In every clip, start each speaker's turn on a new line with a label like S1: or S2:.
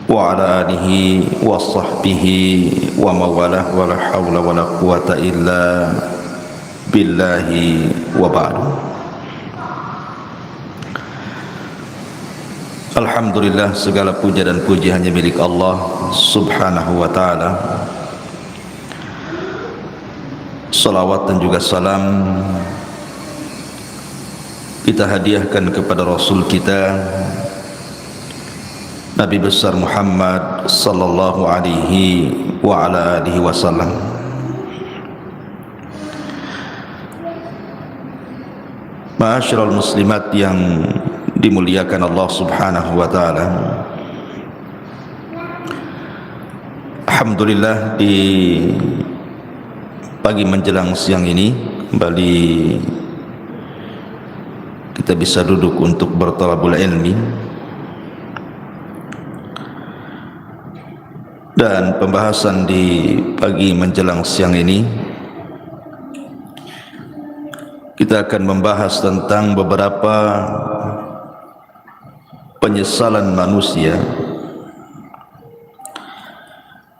S1: وعلى آله وصحبه ومواله ولا حول ولا قوة إلا بالله وبعد. Alhamdulillah, segala puja dan puji hanya milik Allah subhanahu wa ta'ala. Salawat dan juga salam kita hadiahkan kepada Rasul kita Nabi besar Muhammad sallallahu alaihi wa ala alihi wasallam. Ma'asyiral muslimat yang dimuliakan Allah subhanahu wa ta'ala, alhamdulillah di pagi menjelang siang ini kembali kita bisa duduk untuk bertalabul ilmi. Dan pembahasan di pagi menjelang siang ini kita akan membahas tentang beberapa penyesalan manusia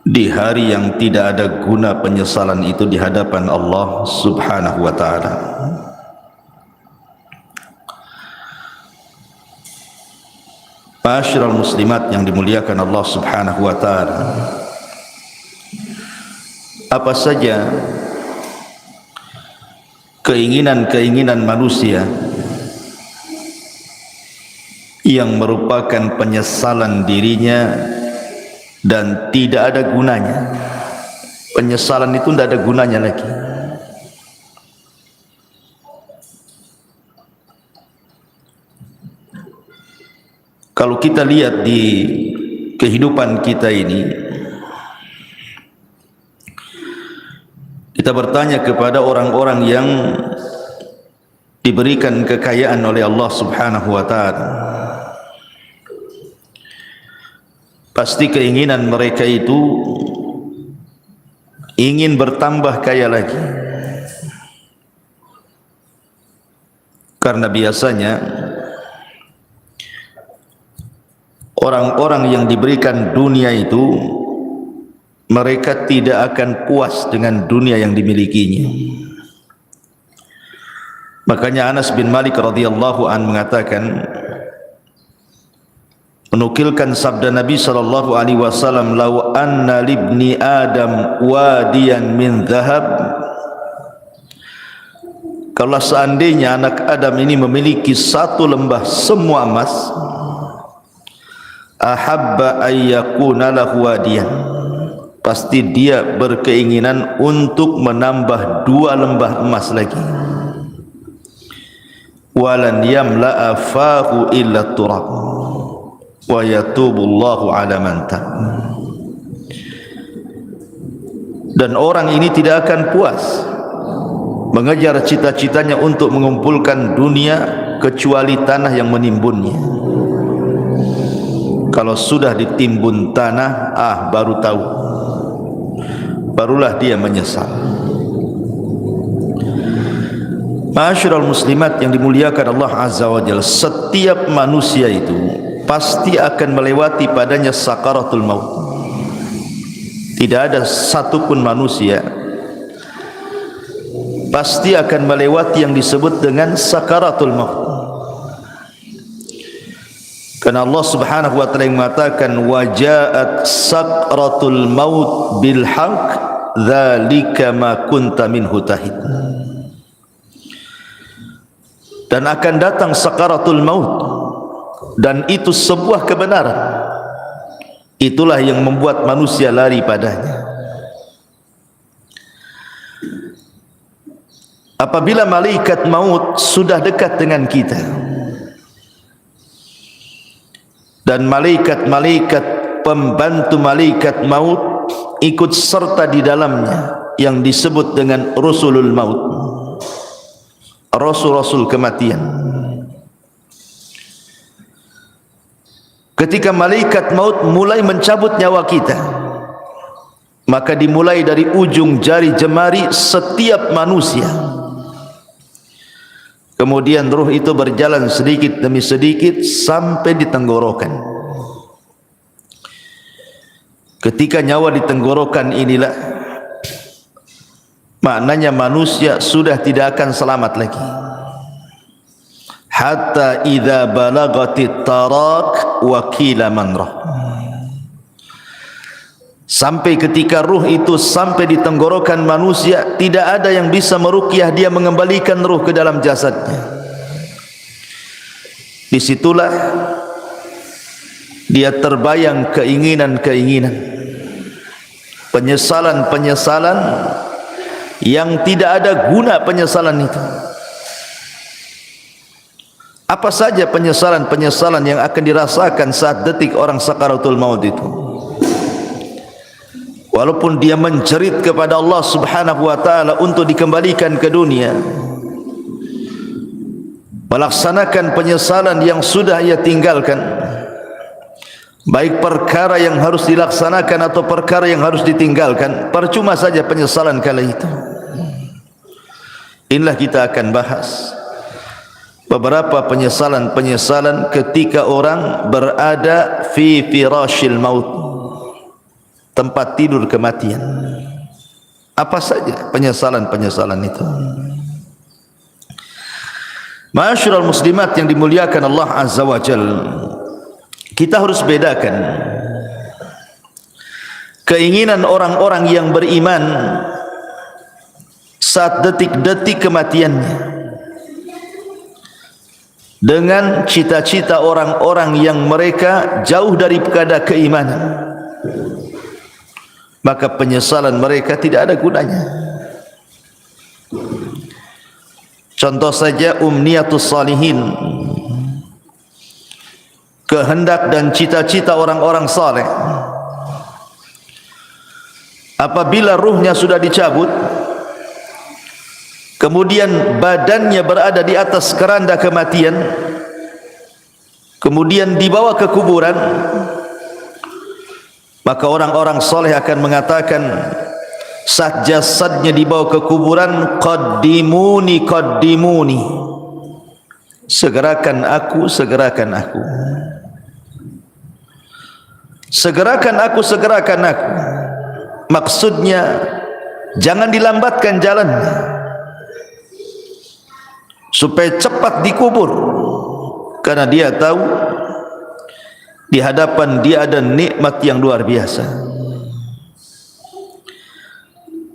S1: di hari yang tidak ada guna penyesalan itu di hadapan Allah subhanahu wa ta'ala. Ma'asyiral muslimat yang dimuliakan Allah subhanahu wa ta'ala, apa saja keinginan-keinginan manusia yang merupakan penyesalan dirinya dan tidak ada gunanya. Penyesalan itu tidak ada gunanya lagi. Kalau kita lihat di kehidupan kita ini, kita bertanya kepada orang-orang yang diberikan kekayaan oleh Allah subhanahu wa ta'ala, pasti keinginan mereka itu ingin bertambah kaya lagi. Karena biasanya orang-orang yang diberikan dunia itu mereka tidak akan puas dengan dunia yang dimilikinya. Makanya Anas bin Malik radhiyallahu an mengatakan, menukilkan sabda Nabi sallallahu alaihi wasallam, "Lau anna libni Adam wadiyan min dhahab." Kalau seandainya anak Adam ini memiliki satu lembah semua emas, ahabba ayyakuna lahu wadiyan, pasti dia berkeinginan untuk menambah 2 lembah emas lagi. Walan yamla'a fahu illa turab wa yatubullahu ala man tab. Dan orang ini tidak akan puas mengejar cita-citanya untuk mengumpulkan dunia kecuali tanah yang menimbunnya. Kalau sudah ditimbun tanah, baru tahu, barulah dia menyesal. Ma'asyiral muslimat yang dimuliakan Allah azza wa jalla, setiap manusia itu pasti akan melewati padanya sakaratul maut. Tidak ada satupun manusia pasti akan melewati yang disebut dengan sakaratul maut. Karena Allah subhanahu wa ta'ala mengatakan, wajaat sakratul maut bil haqq dzalika ma kunta minhu tahid. Dan akan datang sakaratul maut, dan itu sebuah kebenaran. Itulah yang membuat manusia lari padanya. Apabila malaikat maut sudah dekat dengan kita, dan malaikat-malaikat pembantu malaikat maut ikut serta di dalamnya yang disebut dengan rusulul maut, rasul-rasul kematian. Ketika malaikat maut mulai mencabut nyawa kita, maka dimulai dari ujung jari jemari setiap manusia. Kemudian ruh itu berjalan sedikit demi sedikit sampai di tenggorokan. Ketika nyawa di tenggorokan inilah, maknanya manusia sudah tidak akan selamat lagi. Hatta idza balagatit tarak wa qila man rah. Sampai ketika ruh itu sampai di tenggorokan manusia, tidak ada yang bisa meruqyah dia, mengembalikan ruh ke dalam jasadnya. Disitulah dia terbayang keinginan-keinginan, penyesalan-penyesalan yang tidak ada guna penyesalan itu. Apa saja penyesalan-penyesalan yang akan dirasakan saat detik orang sakaratul maut itu? Walaupun dia menjerit kepada Allah Subhanahu wa taala untuk dikembalikan ke dunia, melaksanakan penyesalan yang sudah ia tinggalkan, baik perkara yang harus dilaksanakan atau perkara yang harus ditinggalkan, percuma saja penyesalan kala itu. Inilah kita akan bahas beberapa penyesalan-penyesalan ketika orang berada fi firashil maut, tempat tidur kematian. Apa saja penyesalan-penyesalan itu? Ma'asyiral muslimat yang dimuliakan Allah Azza wa Jalla, kita harus bedakan keinginan orang-orang yang beriman saat detik-detik kematiannya dengan cita-cita orang-orang yang mereka jauh daripada keimanan. Maka penyesalan mereka tidak ada gunanya. Contoh saja umniyatus salihin, kehendak dan cita-cita orang-orang saleh. Apabila ruhnya sudah dicabut, kemudian badannya berada di atas keranda kematian, kemudian dibawa ke kuburan, maka orang-orang soleh akan mengatakan saat jasadnya dibawa ke kuburan, qaddimuni qaddimuni, segerakan aku, segerakan aku, segerakan aku, segerakan aku. Maksudnya jangan dilambatkan jalannya supaya cepat dikubur, karena dia tahu di hadapan dia ada nikmat yang luar biasa.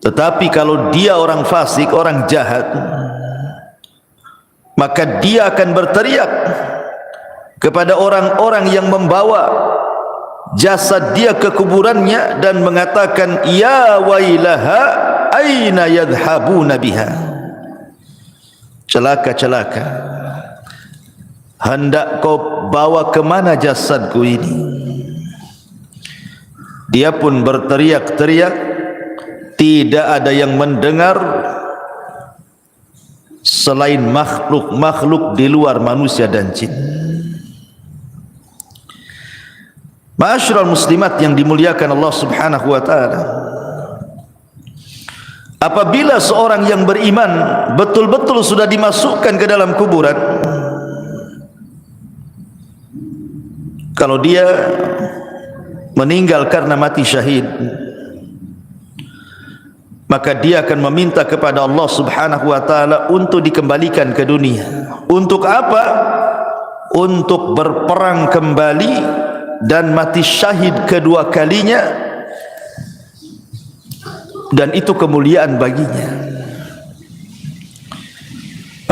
S1: Tetapi kalau dia orang fasik, orang jahat, maka dia akan berteriak kepada orang-orang yang membawa jasad dia ke kuburannya dan mengatakan, ya wailaha aina yadhhabuna biha. Celaka, celaka, hendak kau bawa kemana jasadku ini? Dia pun berteriak-teriak, tidak ada yang mendengar selain makhluk-makhluk di luar manusia dan jin. Ma'asyiral muslimat yang dimuliakan Allah Subhanahu wa taala, apabila seorang yang beriman betul-betul sudah dimasukkan ke dalam kuburan, kalau dia meninggal karena mati syahid, maka dia akan meminta kepada Allah Subhanahu wa taala untuk dikembalikan ke dunia. Untuk apa? Untuk berperang kembali dan mati syahid kedua kalinya, dan itu kemuliaan baginya.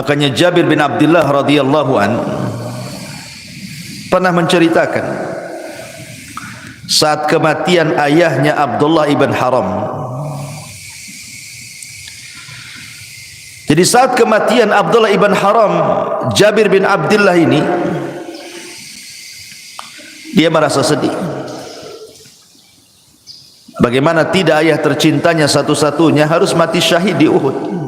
S1: Makanya Jabir bin Abdullah radhiyallahu anhu pernah menceritakan saat kematian ayahnya Abdullah ibn Haram. Jadi saat kematian Abdullah ibn Haram, Jabir bin Abdullah ini, dia merasa sedih. Bagaimana tidak ayah tercintanya satu-satunya harus mati syahid di Uhud.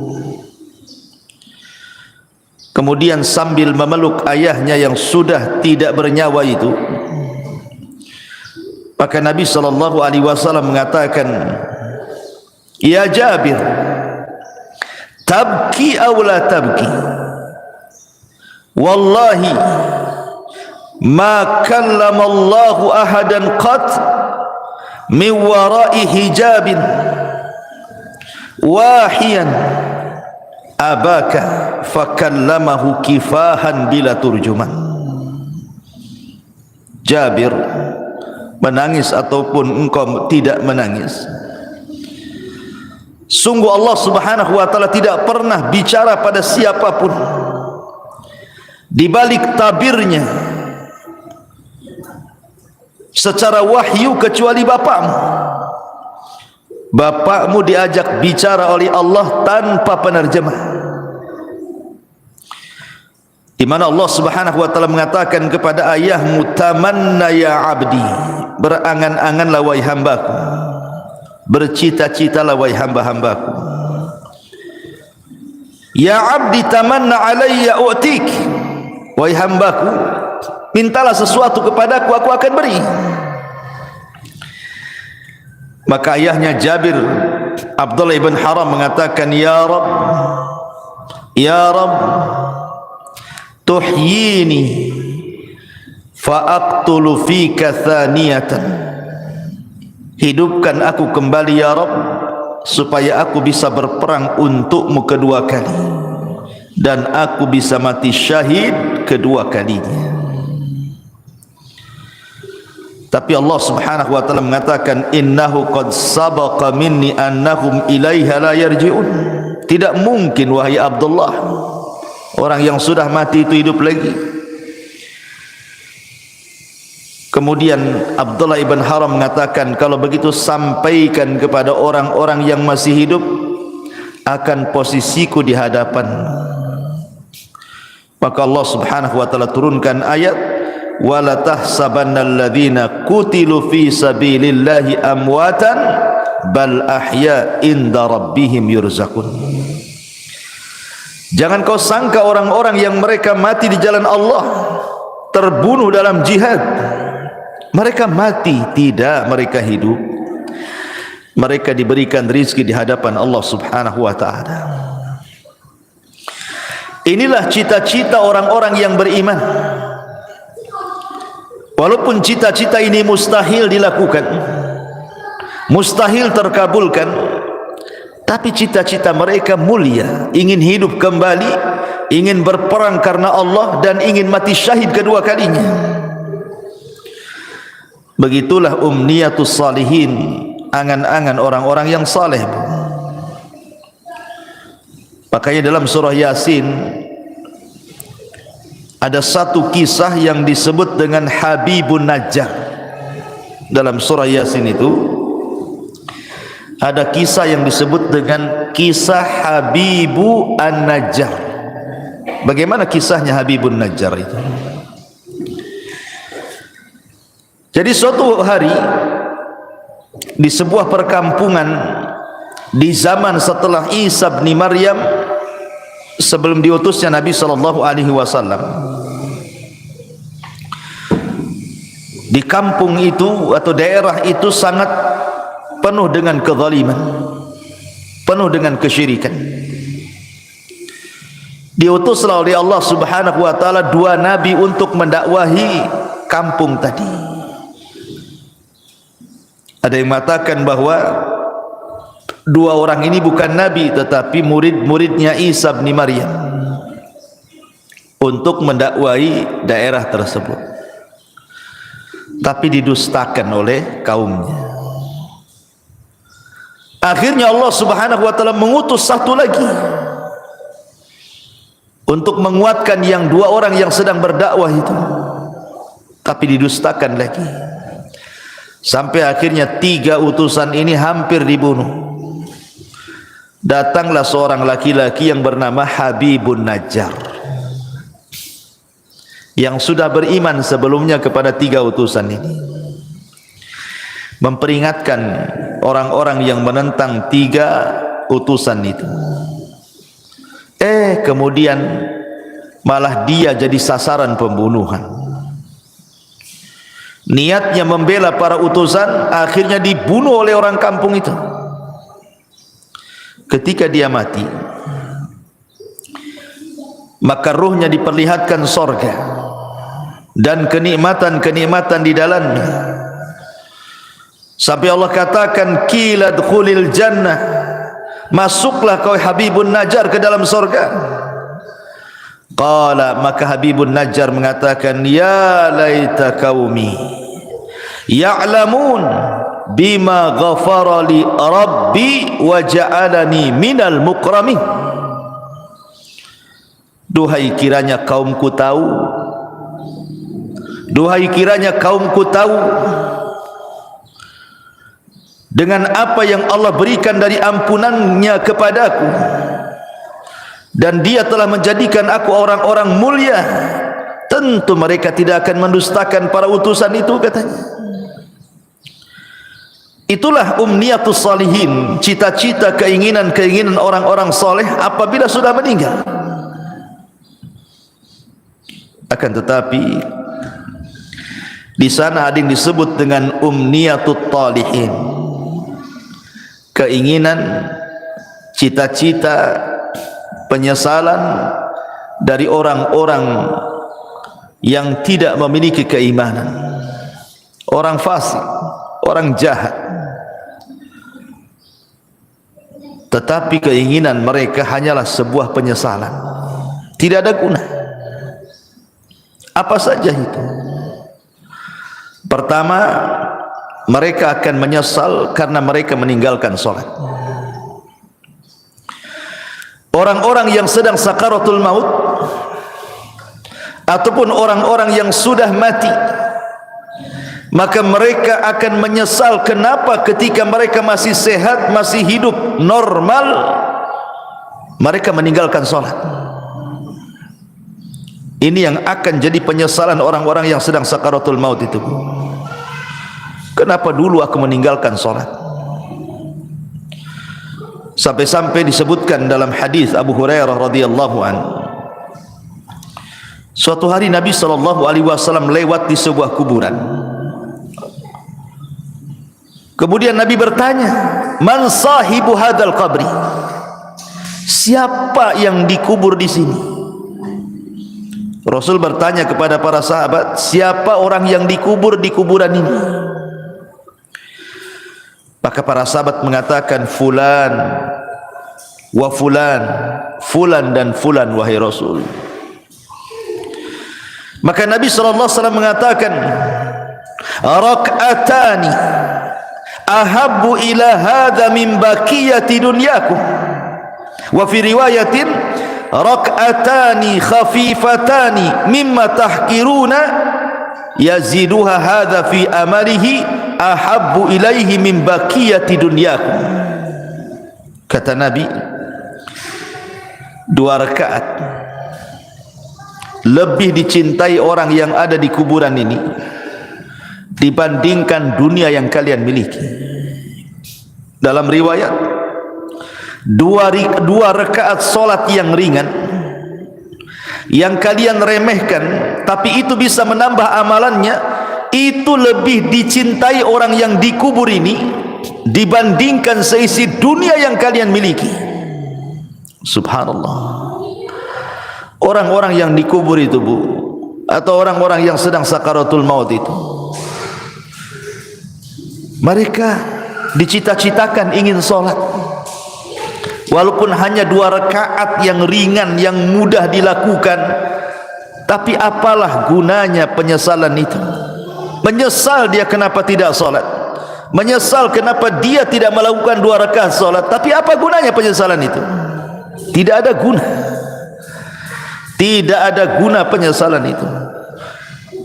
S1: Kemudian sambil memeluk ayahnya yang sudah tidak bernyawa itu, maka Nabi SAW mengatakan, ya Jabir, tabki aw la tabki, wallahi ma kallama Allahu ahadan qat min wara'i hijabin wahiyan abaka fakallamahu kifahan bila turjuman. Jabir, menangis ataupun engkau tidak menangis, sungguh Allah Subhanahu wa taala tidak pernah bicara pada siapapun di balik tabirnya secara wahyu kecuali bapakmu. Bapakmu diajak bicara oleh Allah tanpa penerjemah, di mana Allah Subhanahu wa taala mengatakan kepada ayahmu, tamanna ya abdi, berangan-anganlah wahai hambaku, bercita-citalah wahai hamba-hambaku. Ya abdi tamanna alayya u'tik, wahai hambaku, mintalah sesuatu kepadaku, aku akan beri. Maka ayahnya Jabir, Abdullah ibn Haram, mengatakan, ya Rabb, ya Rabb, tuhyini fa'aqtulu fika thaniyatan, hidupkan aku kembali ya Rabb, supaya aku bisa berperang untukmu kedua kali, dan aku bisa mati syahid kedua kalinya. Tapi Allah Subhanahu wa taala mengatakan, innahu qad sabaqa minni annahum ilaiha la yarji'un. Tidak mungkin wahai Abdullah, orang yang sudah mati itu hidup lagi. Kemudian Abdullah ibn Haram mengatakan, kalau begitu sampaikan kepada orang-orang yang masih hidup akan posisiku di hadapan. Maka Allah Subhanahu wa taala turunkan ayat, wala tahsabannal ladzina qutilu fi sabilillahi amwatan bal ahya inda rabbihim yurzaqun. Jangan kau sangka orang-orang yang mereka mati di jalan Allah, terbunuh dalam jihad, mereka mati. Tidak, mereka hidup. Mereka diberikan rizki di hadapan Allah Subhanahu wa ta'ala. Inilah cita-cita orang-orang yang beriman. Walaupun cita-cita ini mustahil dilakukan, mustahil terkabulkan, tapi cita-cita mereka mulia. Ingin hidup kembali, ingin berperang karena Allah, dan ingin mati syahid kedua kalinya. Begitulah umniyatus salihin, angan-angan orang-orang yang saleh. Makanya dalam surah Yasin ada satu kisah yang disebut dengan Habibun Najjar. Dalam surah Yasin itu ada kisah yang disebut dengan kisah Habibu An-Najjar. Bagaimana kisahnya Habibun Najjar itu? Jadi suatu hari di sebuah perkampungan di zaman setelah Isa bin Maryam, sebelum diutusnya Nabi sallallahu alaihi wasallam, di kampung itu atau daerah itu sangat penuh dengan kezaliman, penuh dengan kesyirikan. Diutuslah oleh Allah Subhanahu wa taala dua nabi untuk mendakwahi kampung tadi. Ada yang mengatakan bahwa dua orang ini bukan nabi tetapi murid-muridnya Isa bin Maryam untuk mendakwahi daerah tersebut, tapi didustakan oleh kaumnya. Akhirnya Allah Subhanahu wa taala mengutus satu lagi untuk menguatkan yang dua orang yang sedang berdakwah itu, tapi didustakan lagi. Sampai akhirnya tiga utusan ini hampir dibunuh. Datanglah seorang laki-laki yang bernama Habibun Najjar, yang sudah beriman sebelumnya kepada tiga utusan ini, memperingatkan orang-orang yang menentang tiga utusan itu. Kemudian malah dia jadi sasaran pembunuhan. Niatnya membela para utusan, akhirnya dibunuh oleh orang kampung itu. Ketika dia mati, maka ruhnya diperlihatkan sorga dan kenikmatan-kenikmatan di dalamnya, sampai Allah katakan qila dkhulil jannah, masuklah kau Habibun Najjar ke dalam surga. Qala, maka Habibun Najjar mengatakan, ya laita qaumi ya'lamun bima ghafara li rabbi wa ja'alani minal mukramin. Duhai kiranya kaumku tahu, duhai kiranya kaumku tahu dengan apa yang Allah berikan dari ampunannya kepadaku, dan dia telah menjadikan aku orang-orang mulia, tentu mereka tidak akan mendustakan para utusan itu, katanya. Itulah umniyatus salihin, cita-cita, keinginan-keinginan orang-orang soleh apabila sudah meninggal. Akan tetapi di sana ada yang disebut dengan umniyatut talihin, keinginan, cita-cita, penyesalan dari orang-orang yang tidak memiliki keimanan, orang fasik, orang jahat. Tetapi keinginan mereka hanyalah sebuah penyesalan, tidak ada guna. Apa saja itu? Pertama, mereka akan menyesal karena mereka meninggalkan sholat. Orang-orang yang sedang sakaratul maut ataupun orang-orang yang sudah mati, maka mereka akan menyesal kenapa ketika mereka masih sehat, masih hidup normal, mereka meninggalkan sholat. Ini yang akan jadi penyesalan orang-orang yang sedang sakaratul maut itu. Kenapa dulu aku meninggalkan sholat? Sampai-sampai disebutkan dalam hadis Abu Hurairah radhiyallahu anhu, suatu hari Nabi SAW lewat di sebuah kuburan. Kemudian Nabi bertanya, man sahibu hadal qabri, siapa yang dikubur di sini? Rasul bertanya kepada para sahabat, siapa orang yang dikubur di kuburan ini? Maka para sahabat mengatakan, fulan wa fulan, fulan dan fulan wahai Rasul. Maka Nabi SAW mengatakan, rak'atani ahabbu ila hadha min baqiyati dunyakum, wa fi riwayatin rak'atani khafifatani mimma tahkiruna yaziduha hadha fi amalihi ahabbu ilaihi min baqiyati dunyakum. Kata Nabi, 2 rakaat lebih dicintai orang yang ada di kuburan ini dibandingkan dunia yang kalian miliki. Dalam riwayat, 2 rakaat solat yang ringan yang kalian remehkan, tapi itu bisa menambah amalannya, itu lebih dicintai orang yang dikubur ini dibandingkan seisi dunia yang kalian miliki. Subhanallah. Orang-orang yang dikubur itu, Bu, atau orang-orang yang sedang sakaratul maut itu, mereka dicita-citakan ingin sholat, walaupun hanya 2 rakaat yang ringan, yang mudah dilakukan. Tapi apalah gunanya penyesalan itu? Menyesal dia kenapa tidak sholat, menyesal kenapa dia tidak melakukan 2 rakaat sholat. Tapi apa gunanya penyesalan itu? Tidak ada guna. Tidak ada guna penyesalan itu.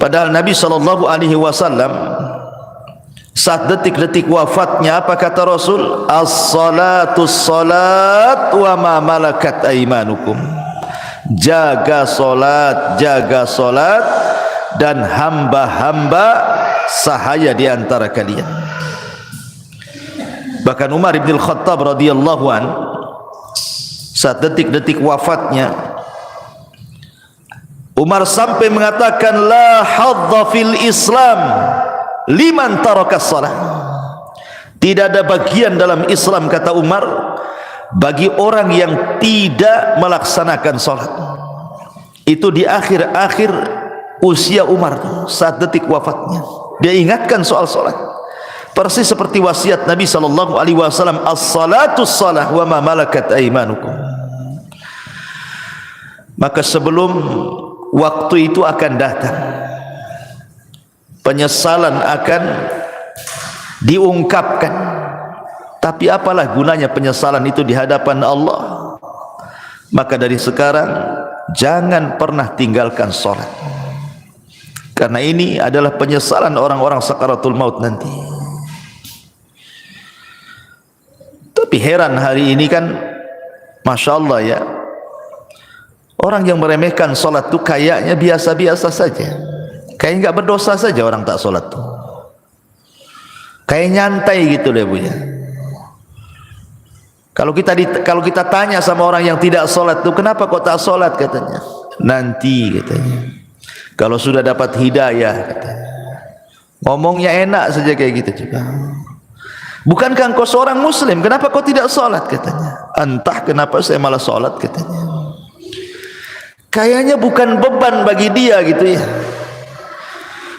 S1: Padahal Nabi SAW saat detik-detik wafatnya, apa kata Rasul? As-salatu salat wa ma malakat aimanukum. Jaga salat, jaga salat, dan hamba-hamba sahaya di antara kalian. Bahkan Umar bin Khattab radhiyallahu an, saat detik-detik wafatnya, Umar sampai mengatakan, la hadza fil Islam liman tarakas salat. Tidak ada bagian dalam Islam, kata Umar, bagi orang yang tidak melaksanakan salat. Itu di akhir-akhir usia Umar, saat detik wafatnya, dia ingatkan soal salat. persis seperti wasiat Nabi sallallahu alaihi wasallam, as-salatus salah wa ma malakat aymanukum. Maka sebelum waktu itu akan datang, penyesalan akan diungkapkan. Tapi apalah gunanya penyesalan itu di hadapan Allah? Maka dari sekarang jangan pernah tinggalkan sholat, karena ini adalah penyesalan orang-orang sakaratul maut nanti. Tapi heran hari ini kan, Masya Allah ya, orang yang meremehkan sholat itu kayaknya biasa-biasa saja, kayak nggak berdosa saja orang tak sholat tuh, kayak nyantai gitu deh Bu ya. Kalau kita tanya sama orang yang tidak sholat tuh, kenapa kok tak sholat, katanya, nanti katanya, kalau sudah dapat hidayah, katanya. Ngomongnya enak saja kayak gitu juga. Bukankah engkau seorang muslim, kenapa kau tidak sholat, katanya. Entah kenapa saya malah sholat, katanya. Kayaknya bukan beban bagi dia gitu ya.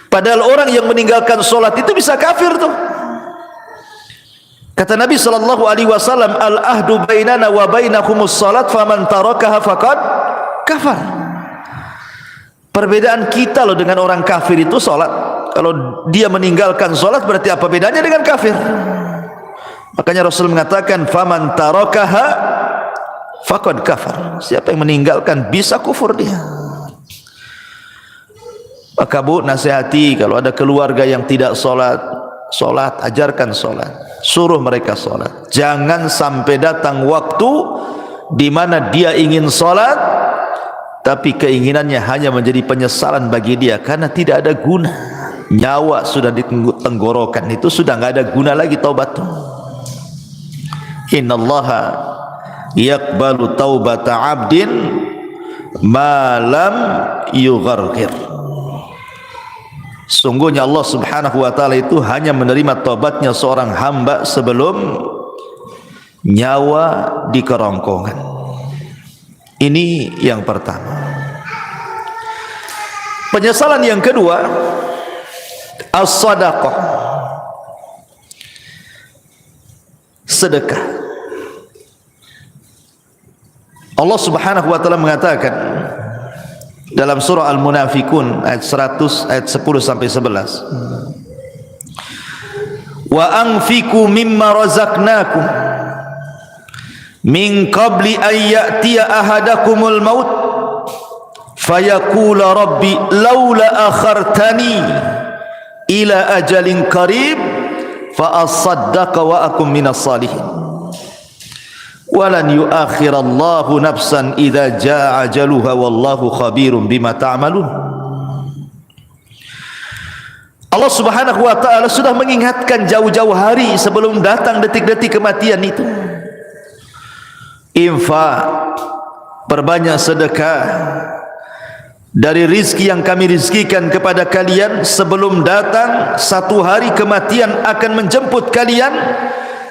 S1: Padahal orang yang meninggalkan sholat itu bisa kafir tuh. Kata Nabi sallallahu alaihi wasallam, al-ahdu bainana wa bainakumus salat faman tarakaha faqad kafar. Perbedaan kita loh dengan orang kafir itu salat. Kalau dia meninggalkan salat berarti apa bedanya dengan kafir? Makanya Rasul mengatakan faman tarakaha faqad kafar. Siapa yang meninggalkan bisa kufur dia. Maka Bu, nasihati kalau ada keluarga yang tidak salat, ajarkan salat, suruh mereka salat. Jangan sampai datang waktu di mana dia ingin salat tapi keinginannya hanya menjadi penyesalan bagi dia, karena tidak ada guna. Nyawa sudah di tenggorokan, itu sudah enggak ada guna lagi taubat. Innallaha yaqbalu taubata 'abdin ma lam yugharghir. Sungguhnya Allah subhanahu wa ta'ala itu hanya menerima taubatnya seorang hamba sebelum nyawa di kerongkongan. Ini yang pertama. Penyesalan yang kedua, as-sadaqah, sedekah. Allah subhanahu wa ta'ala mengatakan dalam surah Al-Munafikun ayat 100, ayat 10 sampai 11, wa anfiqu mimma razaqnakum min qabli an ya'tiya ahadakumul maut fayaqula rabbi laula akhartani ila ajalin qarib fa asaddaqa wa akum minas salihin walan yuakhirallahu nafsan idza jaa ajaluha wallahu khabirum bima ta'malun. Allah subhanahu wa ta'ala sudah mengingatkan jauh-jauh hari sebelum datang detik-detik kematian itu. Infak, perbanyak sedekah dari rizki yang kami rizkikan kepada kalian sebelum datang satu hari kematian akan menjemput kalian,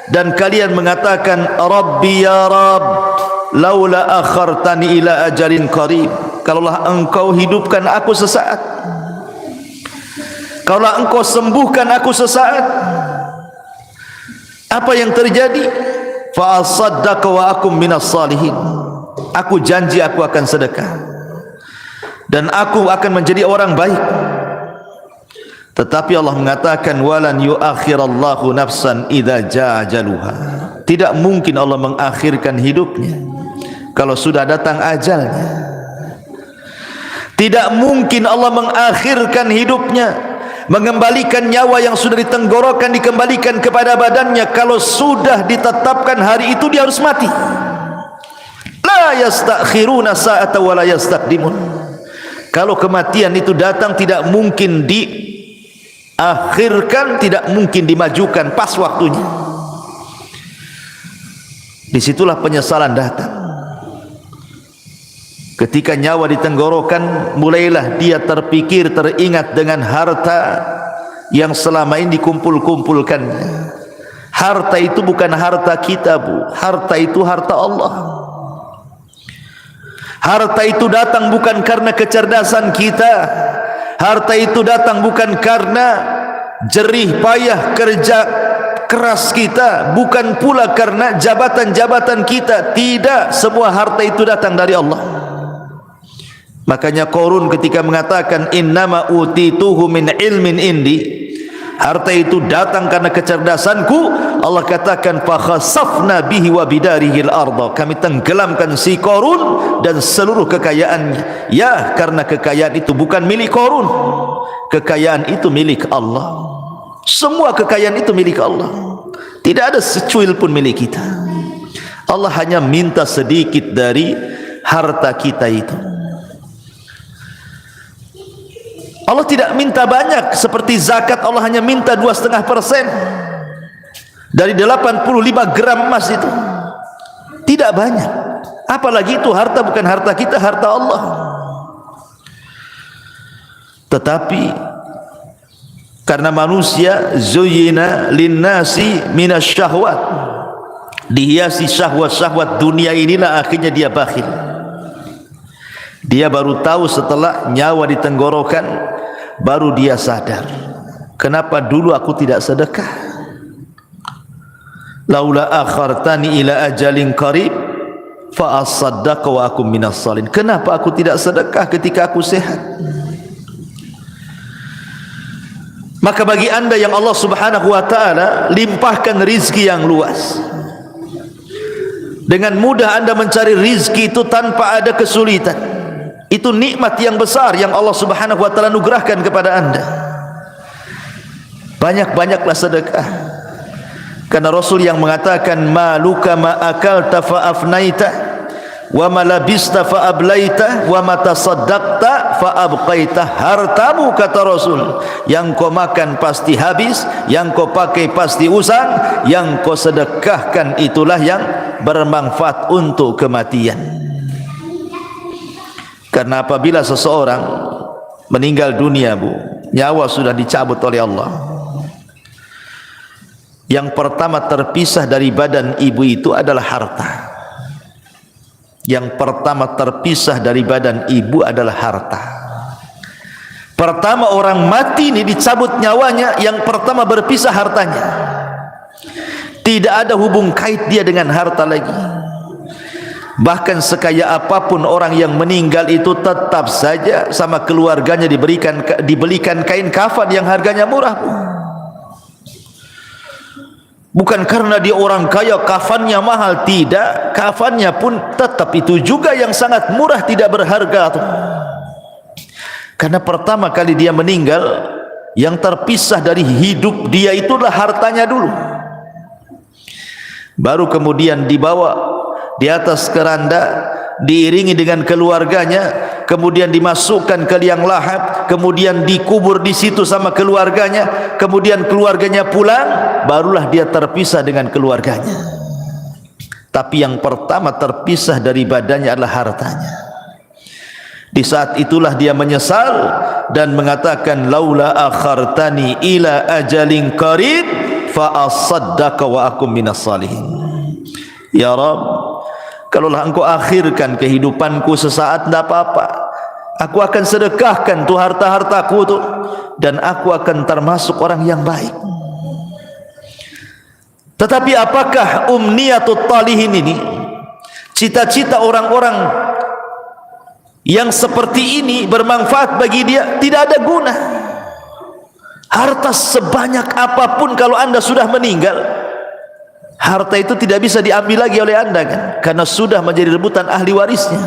S1: dan kalian mengatakan Rabbi ya Rabb laula akhartani ila ajalin qarib, kalaulah engkau hidupkan aku sesaat, kalaulah engkau sembuhkan aku sesaat. Apa yang terjadi? Fa asaddaqa wa akum minas salihin. Aku janji aku akan sedekah dan aku akan menjadi orang baik. Tetapi Allah mengatakan walan yuakhirallahu nafsan idza jaa ajaluha. Tidak mungkin Allah mengakhirkan hidupnya kalau sudah datang ajalnya. Tidak mungkin Allah mengakhirkan hidupnya, mengembalikan nyawa yang sudah ditenggorokan dikembalikan kepada badannya kalau sudah ditetapkan hari itu dia harus mati. La yastakhiruna sa'ata wa la yastaqdimun. Kalau kematian itu datang tidak mungkin diakhirkan, tidak mungkin dimajukan pas waktunya. Disitulah penyesalan datang. Ketika nyawa ditenggorokan, mulailah dia terpikir, teringat dengan harta yang selama ini dikumpul-kumpulkannya. Harta itu bukan harta kita, Bu. Harta itu harta Allah. Harta itu datang bukan karena kecerdasan kita. Harta itu datang bukan karena jerih payah kerja keras kita, bukan pula karena jabatan-jabatan kita. Tidak, semua harta itu datang dari Allah. Makanya Qarun ketika mengatakan innama utituhu min ilmin indi, harta itu datang karena kecerdasanku, Allah katakan fa khasafna bihi wa bidarihil arda, kami tenggelamkan si Qarun dan seluruh kekayaannya. Ya, karena kekayaan itu bukan milik Qarun, kekayaan itu milik Allah. Semua kekayaan itu milik Allah, tidak ada secuil pun milik kita. Allah hanya minta sedikit dari harta kita itu. Allah tidak minta banyak seperti zakat. Allah hanya minta 2,5% dari 85 gram emas itu. Tidak banyak. Apalagi itu harta bukan harta kita, harta Allah. Tetapi karena manusia zuyyina linnasi minasyahwat, dihiasi syahwat-syahwat dunia inilah, akhirnya dia bakhil. Dia baru tahu setelah nyawa di tenggorokan, baru dia sadar, kenapa dulu aku tidak sedekah? Laula akhartani ila ajalin qarib fa asaddaqa wa akum minas salihin. Kenapa aku tidak sedekah ketika aku sehat? Maka bagi anda yang Allah subhanahu wa ta'ala limpahkan rizki yang luas, dengan mudah anda mencari rizki itu tanpa ada kesulitan. Itu nikmat yang besar yang Allah subhanahu wa ta'ala anugerahkan kepada anda. Banyak-banyaklah sedekah, karena Rasul yang mengatakan maluka ma akalta fa afnaita wa ma labista fa ablaita wa ma tasaddaqta fa abqaita. Hartamu, kata Rasul, yang kau makan pasti habis, yang kau pakai pasti usang, yang kau sedekahkan itulah yang bermanfaat untuk kematian. Karena apabila seseorang meninggal dunia, nyawa sudah dicabut oleh Allah, yang pertama terpisah dari badan ibu itu adalah harta. Yang pertama terpisah dari badan ibu adalah harta. Pertama orang mati ini dicabut nyawanya, yang pertama berpisah hartanya. Tidak ada hubung kait dia dengan harta lagi. Bahkan sekaya apapun orang yang meninggal itu, tetap saja sama keluarganya dibelikan kain kafan yang harganya murah. Bukan karena dia orang kaya kafannya mahal, tidak. Kafannya pun tetap itu juga yang sangat murah, tidak berharga. Karena pertama kali dia meninggal, yang terpisah dari hidup dia itulah hartanya dulu. Baru kemudian dibawa di atas keranda, diiringi dengan keluarganya, kemudian dimasukkan ke liang lahat, kemudian dikubur di situ sama keluarganya, kemudian keluarganya pulang, barulah dia terpisah dengan keluarganya. Tapi yang pertama terpisah dari badannya adalah hartanya. Di saat itulah dia menyesal dan mengatakan laula akhartani ila ajalin qarib fa asaddaqa wa akum minas salihin. Ya Rabb, kalaulah engkau akhirkan kehidupanku sesaat, tidak apa-apa, aku akan sedekahkan tuh harta-hartaku tuh, dan aku akan termasuk orang yang baik. Tetapi apakah umniyatut talihin ini, cita-cita orang-orang yang seperti ini bermanfaat bagi dia? Tidak ada guna. Harta sebanyak apapun kalau anda sudah meninggal, harta itu tidak bisa diambil lagi oleh anda, kan? Karena sudah menjadi rebutan ahli warisnya.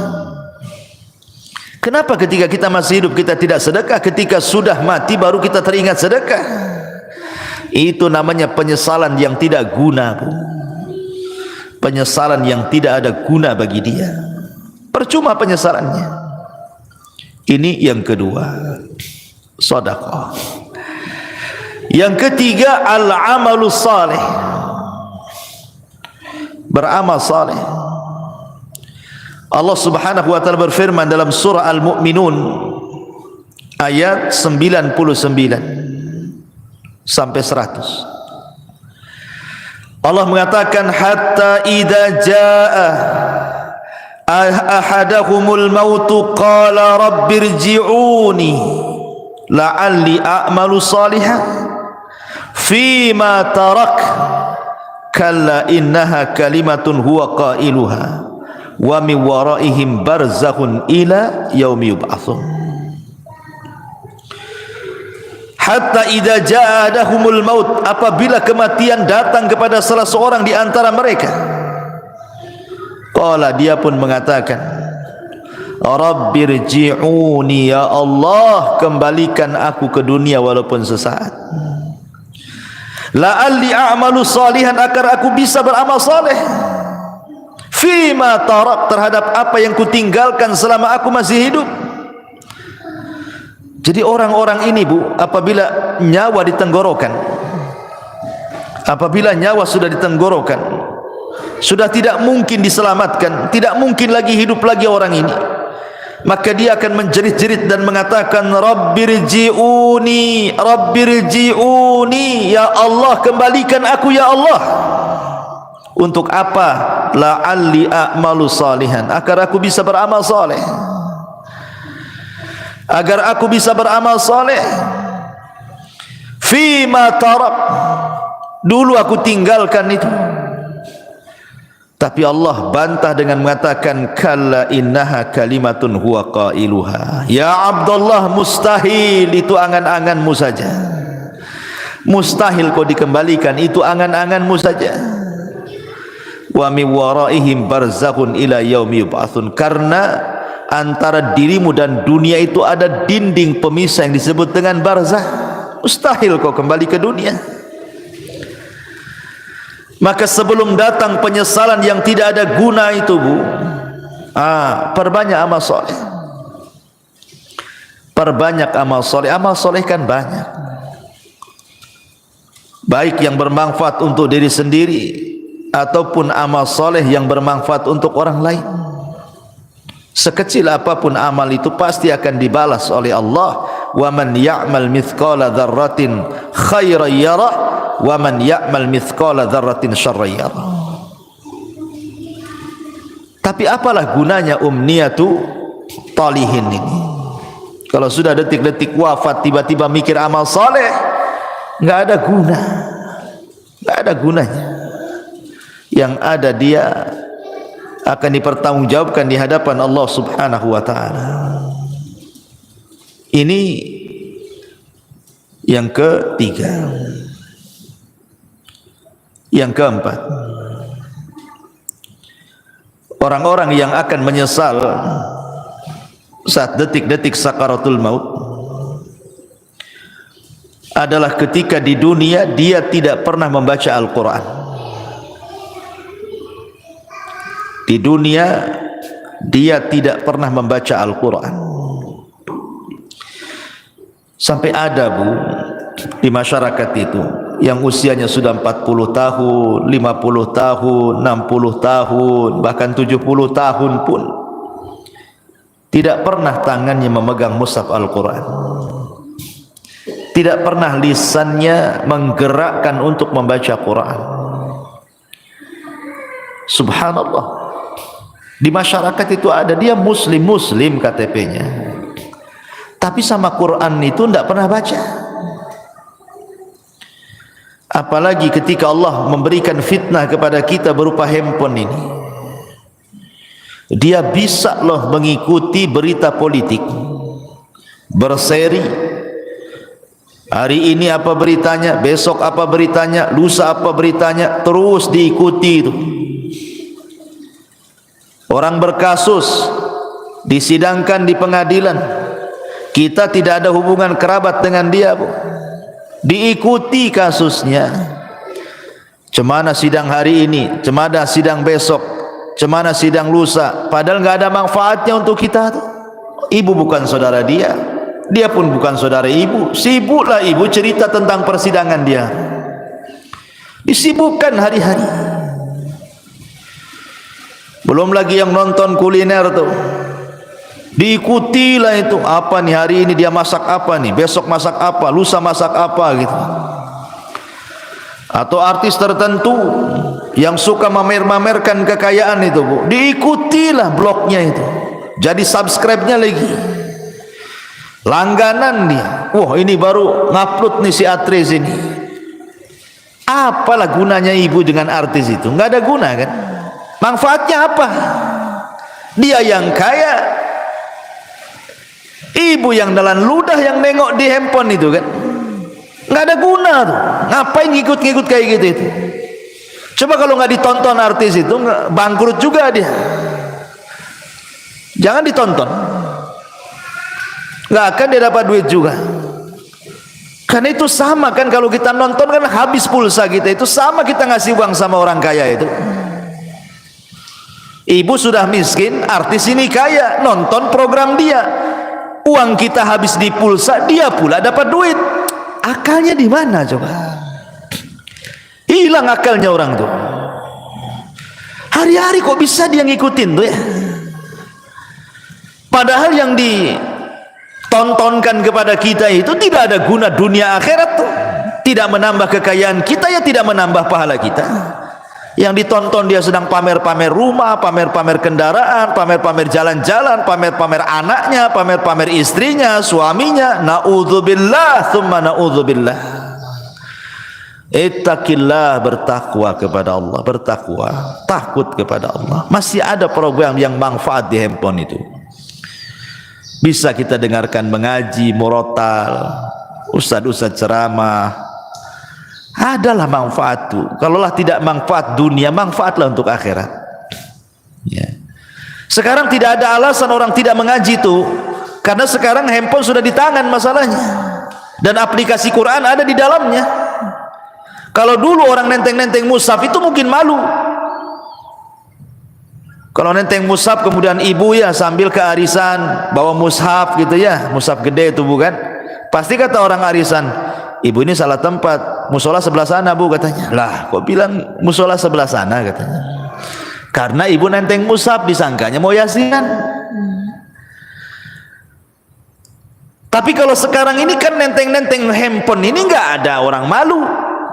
S1: Kenapa ketika kita masih hidup kita tidak sedekah? Ketika sudah mati baru kita teringat sedekah. Itu namanya penyesalan yang tidak guna, penyesalan yang tidak ada guna bagi dia. Percuma penyesalannya. Ini yang kedua, sedekah. Yang ketiga, al-amalus salih, beramal saleh. Allah subhanahu wa ta'ala berfirman dalam surah Al-Mu'minun ayat 99 sampai 100. Allah mengatakan hatta idza jaa ahadahumul mautu qala rabbirji'uni la'alli a'malu salihan fima tarak kalla innaha kalimatun huwa qailuha wa min waraihim barzakhun ila yaumi yub'atsun hatta idza ja'adahumul maut, apabila kematian datang kepada salah seorang di antara mereka, qala, dia pun mengatakan, Rabbirji'uni, ya Allah, kembalikan aku ke dunia walaupun sesaat, la'alli a'malu salihan, agar aku bisa beramal saleh, fima tarak, terhadap apa yang kutinggalkan selama aku masih hidup. Jadi orang-orang ini, Bu, apabila nyawa di tenggorokan, apabila nyawa sudah di tenggorokan, sudah tidak mungkin diselamatkan, tidak mungkin lagi hidup lagi orang ini, maka dia akan menjerit-jerit dan mengatakan, Rabbirji'uni, Rabbirji'uni, ya Allah, kembalikan aku ya Allah. Untuk apa? La'alli a'malu salihan, agar aku bisa beramal saleh, agar aku bisa beramal saleh. Fima tarak, dulu aku tinggalkan itu. Tapi Allah bantah dengan mengatakan, kalla innaha kalimatun huwa qailuha, ya Abdullah, mustahil, itu angan-anganmu saja, mustahil kau dikembalikan, itu angan-anganmu saja. Wa min waraihim barzakhun ila yaumi yub'atsun, karena antara dirimu dan dunia itu ada dinding pemisah yang disebut dengan barzakh, mustahil kau kembali ke dunia. Maka sebelum datang penyesalan yang tidak ada guna itu, Bu, perbanyak amal soleh, perbanyak amal soleh. Amal soleh kan banyak, baik yang bermanfaat untuk diri sendiri ataupun amal soleh yang bermanfaat untuk orang lain. Sekecil apapun amal itu pasti akan dibalas oleh Allah. Wa man ya'mal mithqala dzarratin khairan yarah wa man ya'mal mithqala dzarratin syarran yarah. Tapi apalah gunanya umniyatu talihin ini? Kalau sudah detik-detik wafat tiba-tiba mikir amal saleh, enggak ada guna, enggak ada gunanya. Yang ada dia akan dipertanggungjawabkan di hadapan Allah Subhanahu wa taala. Ini yang ketiga. Yang keempat, orang-orang yang akan menyesal saat detik-detik sakaratul maut adalah ketika di dunia dia tidak pernah membaca Al-Quran. Di dunia dia tidak pernah membaca Al-Quran. Sampai ada, Bu, di masyarakat itu yang usianya sudah 40 tahun, 50 tahun, 60 tahun, bahkan 70 tahun pun tidak pernah tangannya memegang mushaf Al-Quran, tidak pernah lisannya menggerakkan untuk membaca Quran. Subhanallah, di masyarakat itu ada, dia muslim KTP-nya, tapi sama Quran itu tidak pernah baca. Apalagi ketika Allah memberikan fitnah kepada kita berupa handphone ini, dia bisa loh mengikuti berita politik, berseri, hari ini apa beritanya, besok apa beritanya, lusa apa beritanya, terus diikuti itu. Orang berkasus disidangkan di pengadilan, kita tidak ada hubungan kerabat dengan dia, Bu, diikuti kasusnya. Cemana sidang hari ini, cemana sidang besok, cemana sidang lusa, padahal nggak ada manfaatnya untuk kita tuh. Ibu bukan saudara dia, dia pun bukan saudara ibu. Sibuklah ibu cerita tentang persidangan dia, disibukkan hari-hari. Belum lagi yang nonton kuliner tuh, diikutilah itu, apa nih hari ini dia masak apa nih, besok masak apa, lusa masak apa gitu. Atau artis tertentu yang suka mamer-mamerkan kekayaan itu, Bu, diikutilah blognya itu, jadi subscribe-nya lagi, langganan dia. Wah, ini baru ngupload nih si Atris ini, Apalah gunanya ibu dengan artis itu? Nggak ada guna kan? Manfaatnya apa? Dia yang kaya, ibu yang dalam ludah yang nengok di handphone itu kan, nggak ada guna tuh. Ngapain ngikut-ngikut kayak gitu itu? Coba kalau nggak ditonton artis itu, bangkrut juga dia. Jangan ditonton, nggak akan dia dapat duit juga. Karena itu sama kan, kalau kita nonton kan habis pulsa kita, itu sama kita ngasih uang sama orang kaya itu. Ibu sudah miskin, artis ini kaya, nonton program dia, uang kita habis di pulsa, dia pula dapat duit. Akalnya di mana coba? Hilang akalnya orang tuh. Hari-hari kok bisa dia ngikutin tuh ya? Padahal yang ditontonkan kepada kita itu tidak ada guna dunia akhirat tuh. Tidak menambah kekayaan kita, ya tidak menambah pahala kita. Yang ditonton dia sedang pamer-pamer rumah, pamer-pamer kendaraan, pamer-pamer jalan-jalan, pamer-pamer anaknya, pamer-pamer istrinya, suaminya. Na'udzubillah, thumma na'udzubillah. Ittaqillah, bertakwa kepada Allah, bertakwa, takut kepada Allah. Masih ada program yang manfaat di handphone itu. Bisa kita dengarkan mengaji, murotal, ustaz-ustaz ceramah. Adalah manfaat itu. Kalaulah tidak manfaat dunia, manfaatlah untuk akhirat. Ya. Sekarang tidak ada alasan orang tidak mengaji itu, karena sekarang handphone sudah di tangan masalahnya, dan aplikasi Quran ada di dalamnya. Kalau dulu orang nenteng-nenteng mushaf itu mungkin malu. Kalau nenteng mushaf kemudian ibu ya sambil ke arisan bawa mushaf gitu ya, mushaf gede itu bukan? Pasti kata orang arisan, ibu ini salah tempat, musola sebelah sana bu katanya. Lah kok bilang musola sebelah sana katanya? Karena ibu nenteng mushaf, disangkanya mau yasinan. Tapi kalau sekarang ini kan nenteng-nenteng handphone ini nggak ada orang malu.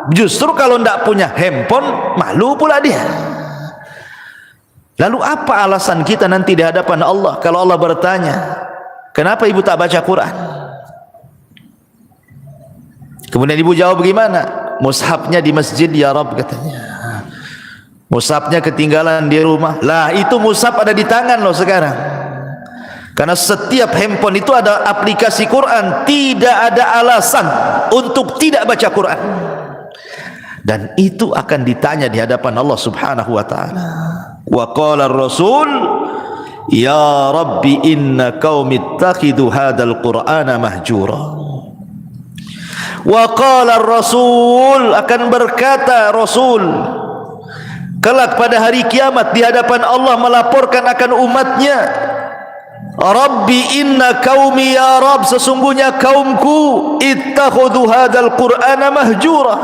S1: Justru kalau tidak punya handphone malu pula dia. Lalu apa alasan kita nanti di hadapan Allah kalau Allah bertanya, kenapa ibu tak baca Quran? Kemudian ibu jawab bagaimana? Mushafnya di masjid ya Rabb katanya. Mushafnya ketinggalan di rumah. Lah itu mushaf ada di tangan loh sekarang. Karena setiap handphone itu ada aplikasi Quran. Tidak ada alasan untuk tidak baca Quran. Dan itu akan ditanya di hadapan Allah Subhanahu wa taala. Wa qala ar-rasul ya rabbi inna qaumi ittakhidhu hadzal qur'ana mahjura. Wa qala ar-rasul, akan berkata Rasul kelak pada hari kiamat di hadapan Allah melaporkan akan umatnya, Rabbi inna qaumi ya Rabb, sesungguhnya kaumku ittakhadhu hadzal qur'ana mahjura.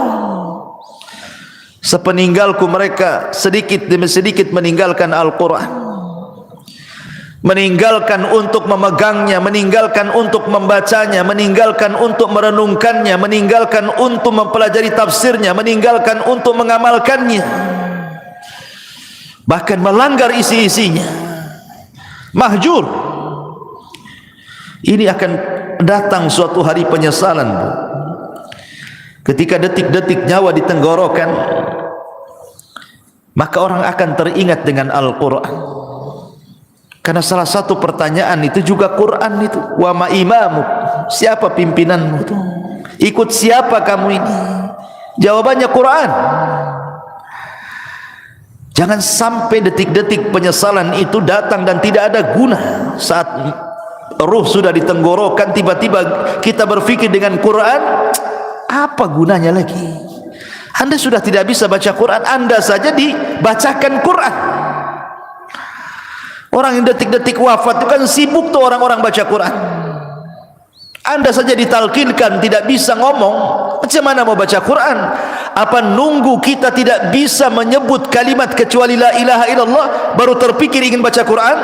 S1: Sepeninggalku mereka sedikit demi sedikit meninggalkan Al-Quran, meninggalkan untuk memegangnya, meninggalkan untuk membacanya, meninggalkan untuk merenungkannya, meninggalkan untuk mempelajari tafsirnya, meninggalkan untuk mengamalkannya, bahkan melanggar isi-isinya. Mahjur. Ini akan datang suatu hari penyesalan, Bu. Ketika detik-detik nyawa di tenggorokan, maka orang akan teringat dengan Al-Quran. Karena salah satu pertanyaan itu juga Quran itu. Wa ma imamu, siapa pimpinanmu itu? Ikut siapa kamu ini? Jawabannya Quran. Jangan sampai detik-detik penyesalan itu datang dan tidak ada guna. Saat ruh sudah di tenggorokan, tiba-tiba kita berpikir dengan Quran, apa gunanya lagi? Anda sudah tidak bisa baca Quran, Anda saja dibacakan Quran. Orang yang detik-detik wafat itu kan sibuk tuh orang-orang baca Quran. Anda saja ditalkinkan tidak bisa ngomong, macam mana mau baca Quran? Apa nunggu kita tidak bisa menyebut kalimat kecuali la ilaha illallah baru terpikir ingin baca Quran?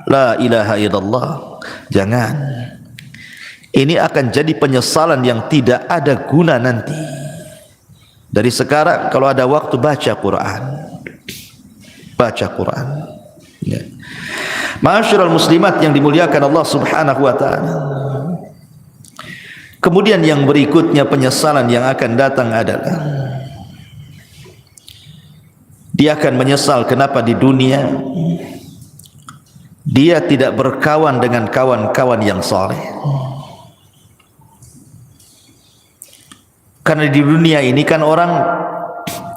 S1: La ilaha illallah. Jangan. Ini akan jadi penyesalan yang tidak ada guna nanti. Dari sekarang kalau ada waktu baca Quran, baca Quran. Ya. Ma'asyiral muslimat yang dimuliakan Allah Subhanahu wa taala. Kemudian yang berikutnya penyesalan yang akan datang adalah dia akan menyesal kenapa di dunia dia tidak berkawan dengan kawan-kawan yang saleh. Karena di dunia ini kan orang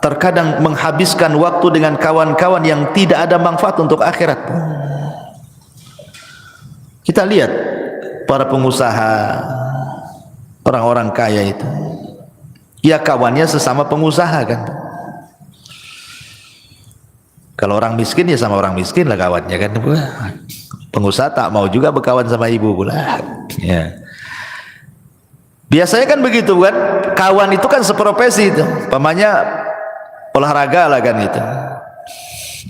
S1: terkadang menghabiskan waktu dengan kawan-kawan yang tidak ada manfaat untuk akhirat. Kita lihat para pengusaha, orang-orang kaya itu, ya kawannya sesama pengusaha kan. Kalau orang miskin ya sama orang miskin lah kawannya kan. Pengusaha tak mau juga berkawan sama ibu pula. Ya. Biasanya kan begitu kan, kawan itu kan seprofesi itu, pamanya olahraga lah kan itu.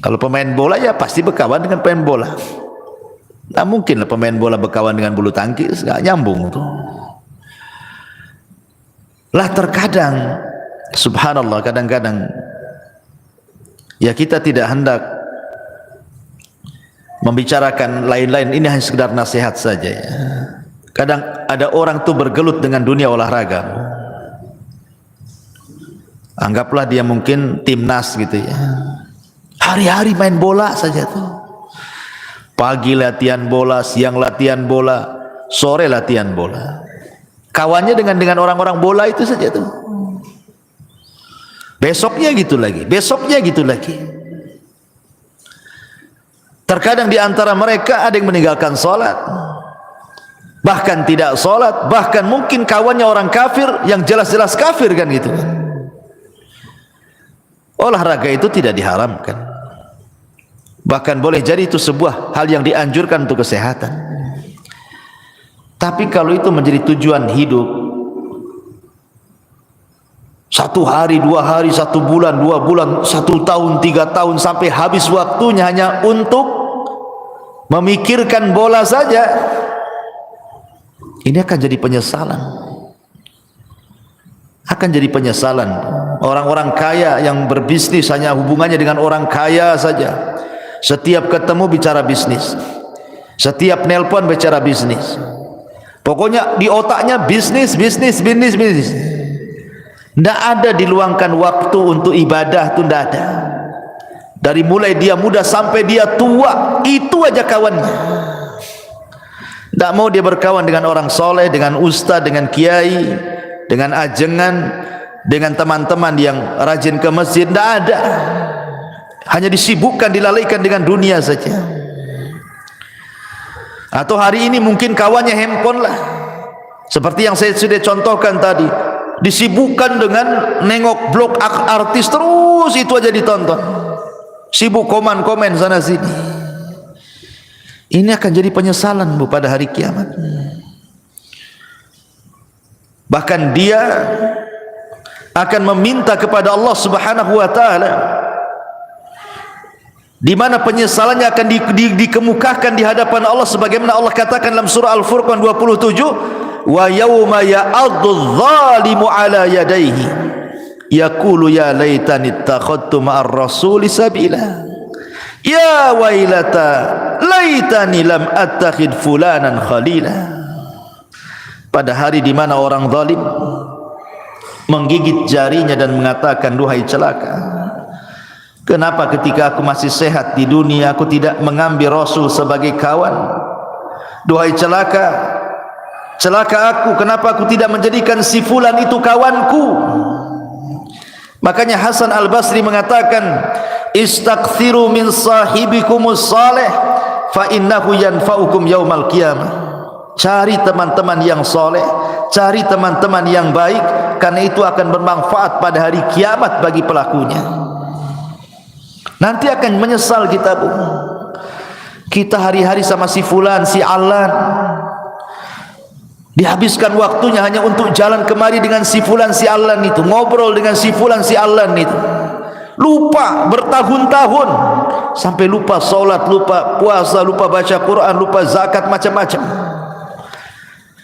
S1: Kalau pemain bola ya pasti berkawan dengan pemain bola. Nah mungkin lah pemain bola berkawan dengan bulu tangkis, gak nyambung tuh. Lah terkadang, subhanallah, kadang-kadang ya kita tidak hendak membicarakan lain-lain, ini hanya sekedar nasihat saja ya. Kadang ada orang tuh bergelut dengan dunia olahraga. Anggaplah dia mungkin timnas gitu ya. Hari-hari main bola saja tuh. Pagi latihan bola, siang latihan bola, sore latihan bola. Kawannya dengan orang-orang bola itu saja tuh. Besoknya gitu lagi, besoknya gitu lagi. Terkadang di antara mereka ada yang meninggalkan sholat, bahkan tidak sholat, bahkan mungkin kawannya orang kafir yang jelas-jelas kafir kan gitu. Olahraga itu tidak diharamkan, bahkan boleh jadi itu sebuah hal yang dianjurkan untuk kesehatan. Tapi kalau itu menjadi tujuan hidup, 1 hari, 2 hari, 1 bulan, 2 bulan, 1 tahun, 3 tahun, sampai habis waktunya hanya untuk memikirkan bola saja, ini akan jadi penyesalan. Akan jadi penyesalan. Orang-orang kaya yang berbisnis hanya hubungannya dengan orang kaya saja. Setiap ketemu bicara bisnis, setiap nelpon bicara bisnis. Pokoknya di otaknya bisnis, bisnis, bisnis, bisnis. Tidak ada diluangkan waktu untuk ibadah, itu tidak ada. Dari mulai dia muda sampai dia tua, itu aja kawannya. Tidak mau dia berkawan dengan orang soleh, dengan ustaz, dengan kiai, dengan ajengan, dengan teman-teman yang rajin ke masjid. Tidak ada. Hanya disibukkan, dilalaikan dengan dunia saja. Atau hari ini mungkin kawannya handphone lah, seperti yang saya sudah contohkan tadi. Disibukkan dengan nengok blog artis, terus itu aja ditonton. Sibuk komen-komen sana sini. Ini akan jadi penyesalan Bu pada hari kiamat. Bahkan dia akan meminta kepada Allah Subhanahu wa taala, di mana penyesalannya akan dikemukakan di hadapan Allah, sebagaimana Allah katakan dalam surah Al-Furqan 27, wa yauma ya'addu adh-dhalimu ala yadayhi yaqulu ya laitani ittakhadtu ma'ar rasuli sabila ya wailata laitani lam attakhid fulanan khalila. Pada hari di mana orang zalim menggigit jarinya dan mengatakan, duhai celaka, kenapa ketika aku masih sehat di dunia aku tidak mengambil Rasul sebagai kawan? Duhai celaka, celaka aku, kenapa aku tidak menjadikan si fulan itu kawanku? Makanya Hasan Al-Basri mengatakan, istaghfiru min sahibikumus salih fa innahu yanfa'ukum yaumal qiyamah. Cari teman-teman yang soleh, cari teman-teman yang baik, karena itu akan bermanfaat pada hari kiamat bagi pelakunya. Nanti akan menyesal kita Bu. Kita hari-hari sama si fulan, si alan, dihabiskan waktunya hanya untuk jalan kemari dengan si fulan, si alan itu, ngobrol dengan si fulan, si alan itu. Lupa bertahun-tahun, sampai lupa sholat, lupa puasa, lupa baca Quran, lupa zakat, macam-macam.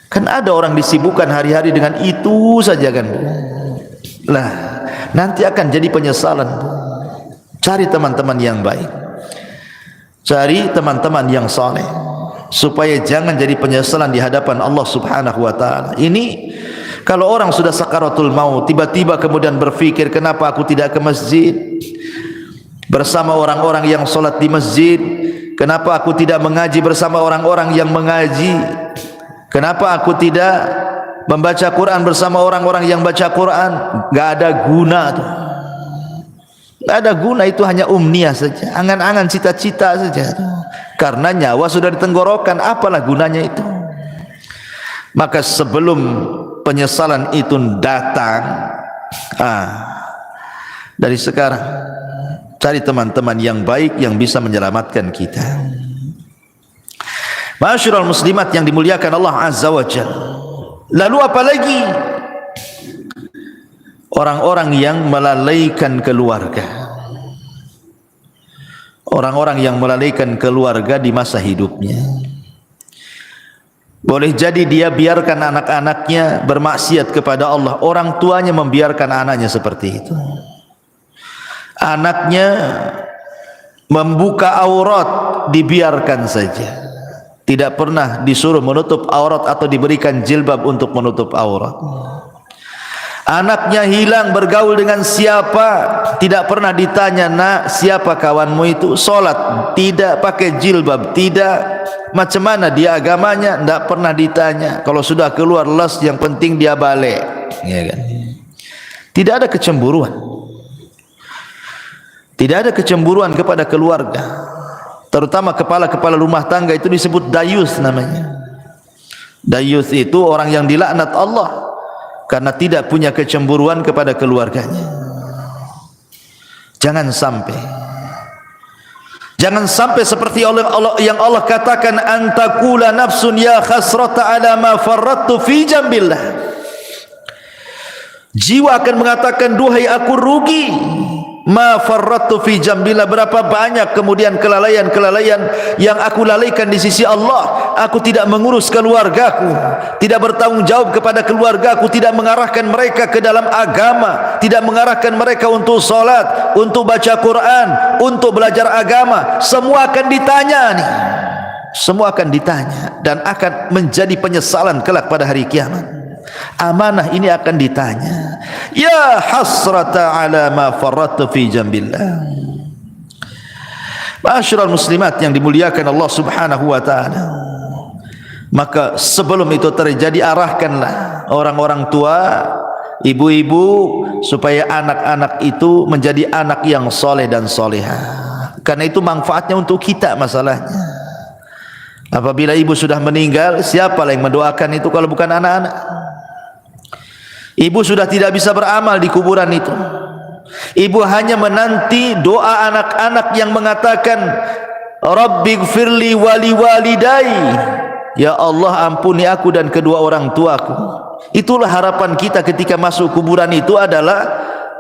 S1: Kan ada orang disibukkan hari-hari dengan itu saja kan Bu. Lah nanti akan jadi penyesalan Bu. Cari teman-teman yang baik, cari teman-teman yang saleh, supaya jangan jadi penyesalan di hadapan Allah Subhanahu wa taala. Ini kalau orang sudah sakaratul maut, tiba-tiba kemudian berpikir, kenapa aku tidak ke masjid? bersama orang-orang yang sholat di masjid? Kenapa aku tidak mengaji bersama orang-orang yang mengaji? Kenapa aku tidak membaca Quran bersama orang-orang yang baca Quran? Gak ada guna tuh. Gak ada guna, itu hanya umniah saja, angan-angan, cita-cita saja. Karena nyawa sudah ditenggorokan, apalah gunanya itu? Maka sebelum penyesalan itu datang, dari sekarang cari teman-teman yang baik yang bisa menyelamatkan kita. Ma'asyiral muslimat yang dimuliakan Allah Azza wa Jalla. Lalu apa lagi? Orang-orang yang melalaikan keluarga. Orang-orang yang melalaikan keluarga di masa hidupnya. Boleh jadi dia biarkan anak-anaknya bermaksiat kepada Allah. Orang tuanya membiarkan anaknya seperti itu. Anaknya membuka aurat, dibiarkan saja. Tidak pernah disuruh menutup aurat atau diberikan jilbab untuk menutup aurat. Anaknya hilang bergaul dengan siapa, tidak pernah ditanya, nak siapa kawanmu itu, sholat tidak, pakai jilbab tidak, macam mana dia agamanya, tidak pernah ditanya. Kalau sudah keluar les, yang penting dia balik, ya kan? Tidak ada kecemburuan, tidak ada kecemburuan kepada keluarga, terutama kepala-kepala rumah tangga itu disebut dayus namanya. Dayus itu orang yang dilaknat Allah karena tidak punya kecemburuan kepada keluarganya. Jangan sampai seperti Allah yang Allah katakan, antakula nafsun ya khasrata ala ma farrattu fi jambillah. Jiwa akan mengatakan, duhai aku rugi, ma farrattu fi jambillah, berapa banyak kemudian kelalaian-kelalaian yang aku lalaikan di sisi Allah. Aku tidak mengurus keluargaku, tidak bertanggung jawab kepada keluargaku, tidak mengarahkan mereka ke dalam agama, tidak mengarahkan mereka untuk salat, untuk baca Quran, untuk belajar agama. Semua akan ditanya nih. Semua akan ditanya dan akan menjadi penyesalan kelak pada hari kiamat. Amanah ini akan ditanya. Ya hasrata ala ma farrattu fi jambillah. Ma'asyiral muslimat yang dimuliakan Allah Subhanahu wa taala. Maka sebelum itu terjadi, arahkanlah orang-orang tua, ibu-ibu, supaya anak-anak itu menjadi anak yang soleh dan solehah. Karena itu manfaatnya untuk kita masalahnya. Apabila ibu sudah meninggal, siapa yang mendoakan itu kalau bukan anak-anak? Ibu sudah tidak bisa beramal di kuburan itu. Ibu hanya menanti doa anak-anak yang mengatakan, Rabbighfirli wali walidai. Ya Allah, ampuni aku dan kedua orang tuaku. Itulah harapan kita ketika masuk kuburan itu, adalah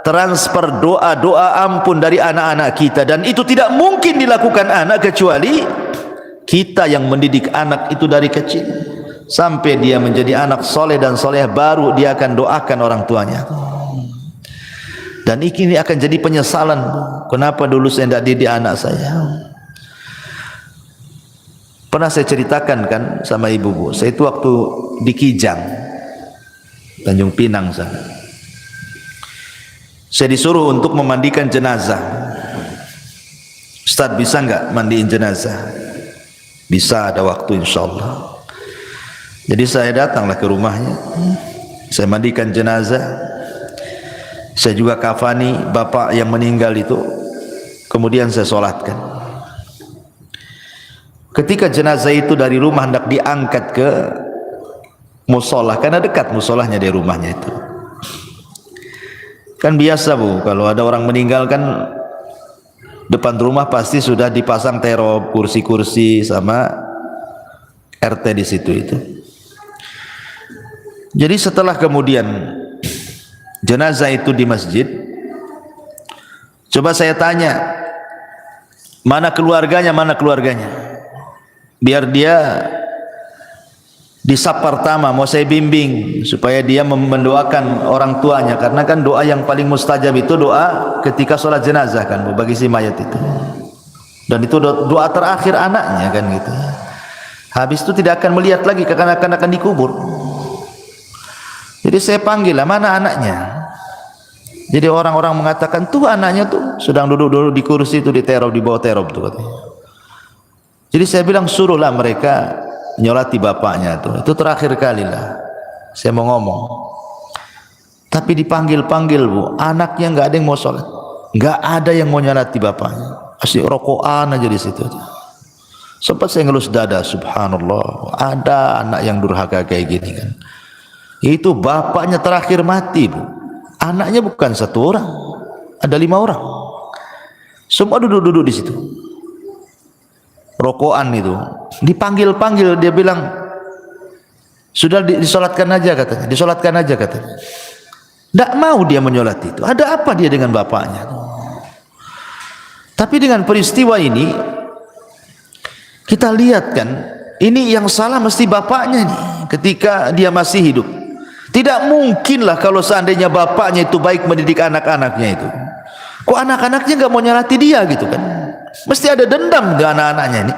S1: transfer doa-doa ampun dari anak-anak kita. Dan itu tidak mungkin dilakukan anak kecuali kita yang mendidik anak itu dari kecil sampai dia menjadi anak soleh dan soleh, baru dia akan doakan orang tuanya. Dan ini akan jadi penyesalan, kenapa dulu saya tidak didik anak saya. Pernah saya ceritakan kan sama ibu-ibu, saya itu waktu di Kijang, Tanjung Pinang sana, saya disuruh untuk memandikan jenazah. Ustaz, bisa enggak mandiin jenazah? Bisa, ada waktu insyaallah. Jadi saya datanglah ke rumahnya, saya mandikan jenazah, saya juga kafani bapak yang meninggal itu, kemudian saya solatkan. Ketika jenazah itu dari rumah hendak diangkat ke musola, karena dekat musolahnya dari rumahnya itu. Kan biasa bu, kalau ada orang meninggal kan depan rumah pasti sudah dipasang terop, kursi-kursi sama RT di situ itu. Jadi setelah kemudian jenazah itu di masjid, coba saya tanya, mana keluarganya, mana keluarganya? Biar dia di saf pertama mau saya bimbing supaya dia mendoakan orang tuanya, karena kan doa yang paling mustajab itu doa ketika sholat jenazah kan bagi si mayat itu, dan itu doa terakhir anaknya kan gitu. Habis itu tidak akan melihat lagi kekanak-kanak akan dikubur. Jadi saya panggil lah, mana anaknya? Jadi orang-orang mengatakan tuh anaknya tuh sedang duduk-duduk di kursi itu diteror, di bawah teror tuh katanya. Jadi saya bilang suruhlah mereka nyolati bapaknya tuh. Itu terakhir kali lah saya mau ngomong. Tapi dipanggil-panggil bu, anaknya nggak ada yang mau sholat, nggak ada yang mau nyolati bapaknya, asyik rokokan aja di situ. Sempat saya ngelus dada, subhanallah, ada anak yang durhaka kayak gini kan. Itu bapaknya terakhir mati bu, anaknya bukan satu orang, ada 5 orang, semua duduk-duduk di situ. Rokokan itu, dipanggil-panggil dia bilang sudah disolatkan aja katanya, disolatkan aja katanya. Tidak mau dia menyolat itu. Ada apa dia dengan bapaknya? Tapi dengan peristiwa ini kita lihat kan, ini yang salah mesti bapaknya nih ketika dia masih hidup. Tidak mungkinlah kalau seandainya bapaknya itu baik mendidik anak-anaknya itu, kok anak-anaknya nggak mau nyolati dia gitu kan? Mesti ada dendam dengan anak-anaknya ini.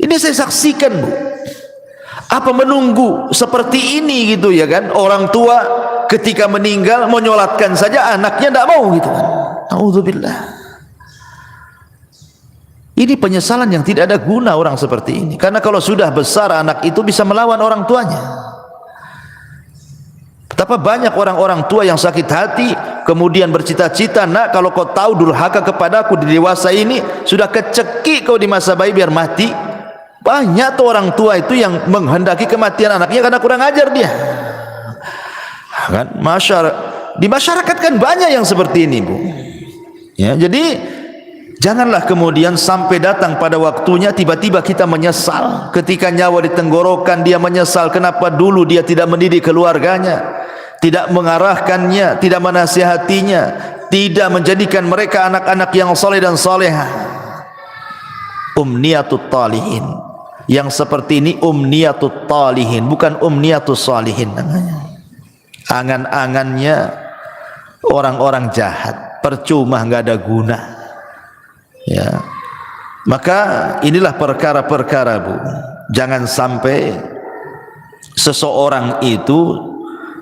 S1: Ini saya saksikan bu. Apa menunggu seperti ini gitu ya kan? Orang tua ketika meninggal mau nyolatkan saja anaknya tidak mau gitu kan? Auzubillah. Ini penyesalan yang tidak ada guna orang seperti ini. Karena kalau sudah besar anak itu bisa melawan orang tuanya. Betapa banyak orang-orang tua yang sakit hati kemudian bercita-cita, nak kalau kau tahu durhaka kepadaku di dewasa ini, sudah kecekik kau di masa bayi biar mati. Banyak tuh orang tua itu yang menghendaki kematian anaknya karena kurang ajar dia kan. Di masyarakat kan banyak yang seperti ini bu ya. Jadi janganlah kemudian sampai datang pada waktunya tiba-tiba kita menyesal. Ketika nyawa di tenggorokan dia menyesal kenapa dulu dia tidak mendidik keluarganya, tidak mengarahkannya, tidak menasihatinya, tidak menjadikan mereka anak-anak yang soleh dan solehah. Umniyatut talihin yang seperti ini, umniyatut talihin, bukan umniyatus salihin namanya. Angan-angannya orang-orang jahat, percuma, nggak ada guna ya. Maka inilah perkara-perkara bu, jangan sampai seseorang itu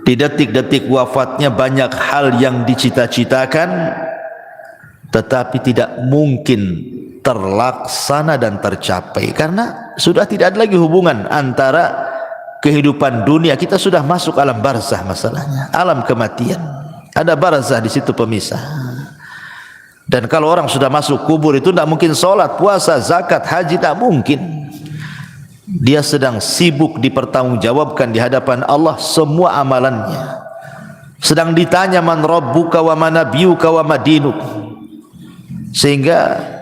S1: di detik-detik wafatnya banyak hal yang dicita-citakan tetapi tidak mungkin terlaksana dan tercapai karena sudah tidak ada lagi hubungan antara kehidupan dunia. Kita sudah masuk alam barzah, masalahnya alam kematian, ada barzah di situ pemisah. Dan kalau orang sudah masuk kubur itu tidak mungkin sholat, puasa, zakat, haji, tak mungkin. Dia sedang sibuk dipertanggungjawabkan di hadapan Allah semua amalannya, sedang ditanya man rabbuka wa man nabiyuka wa madinuk. Sehingga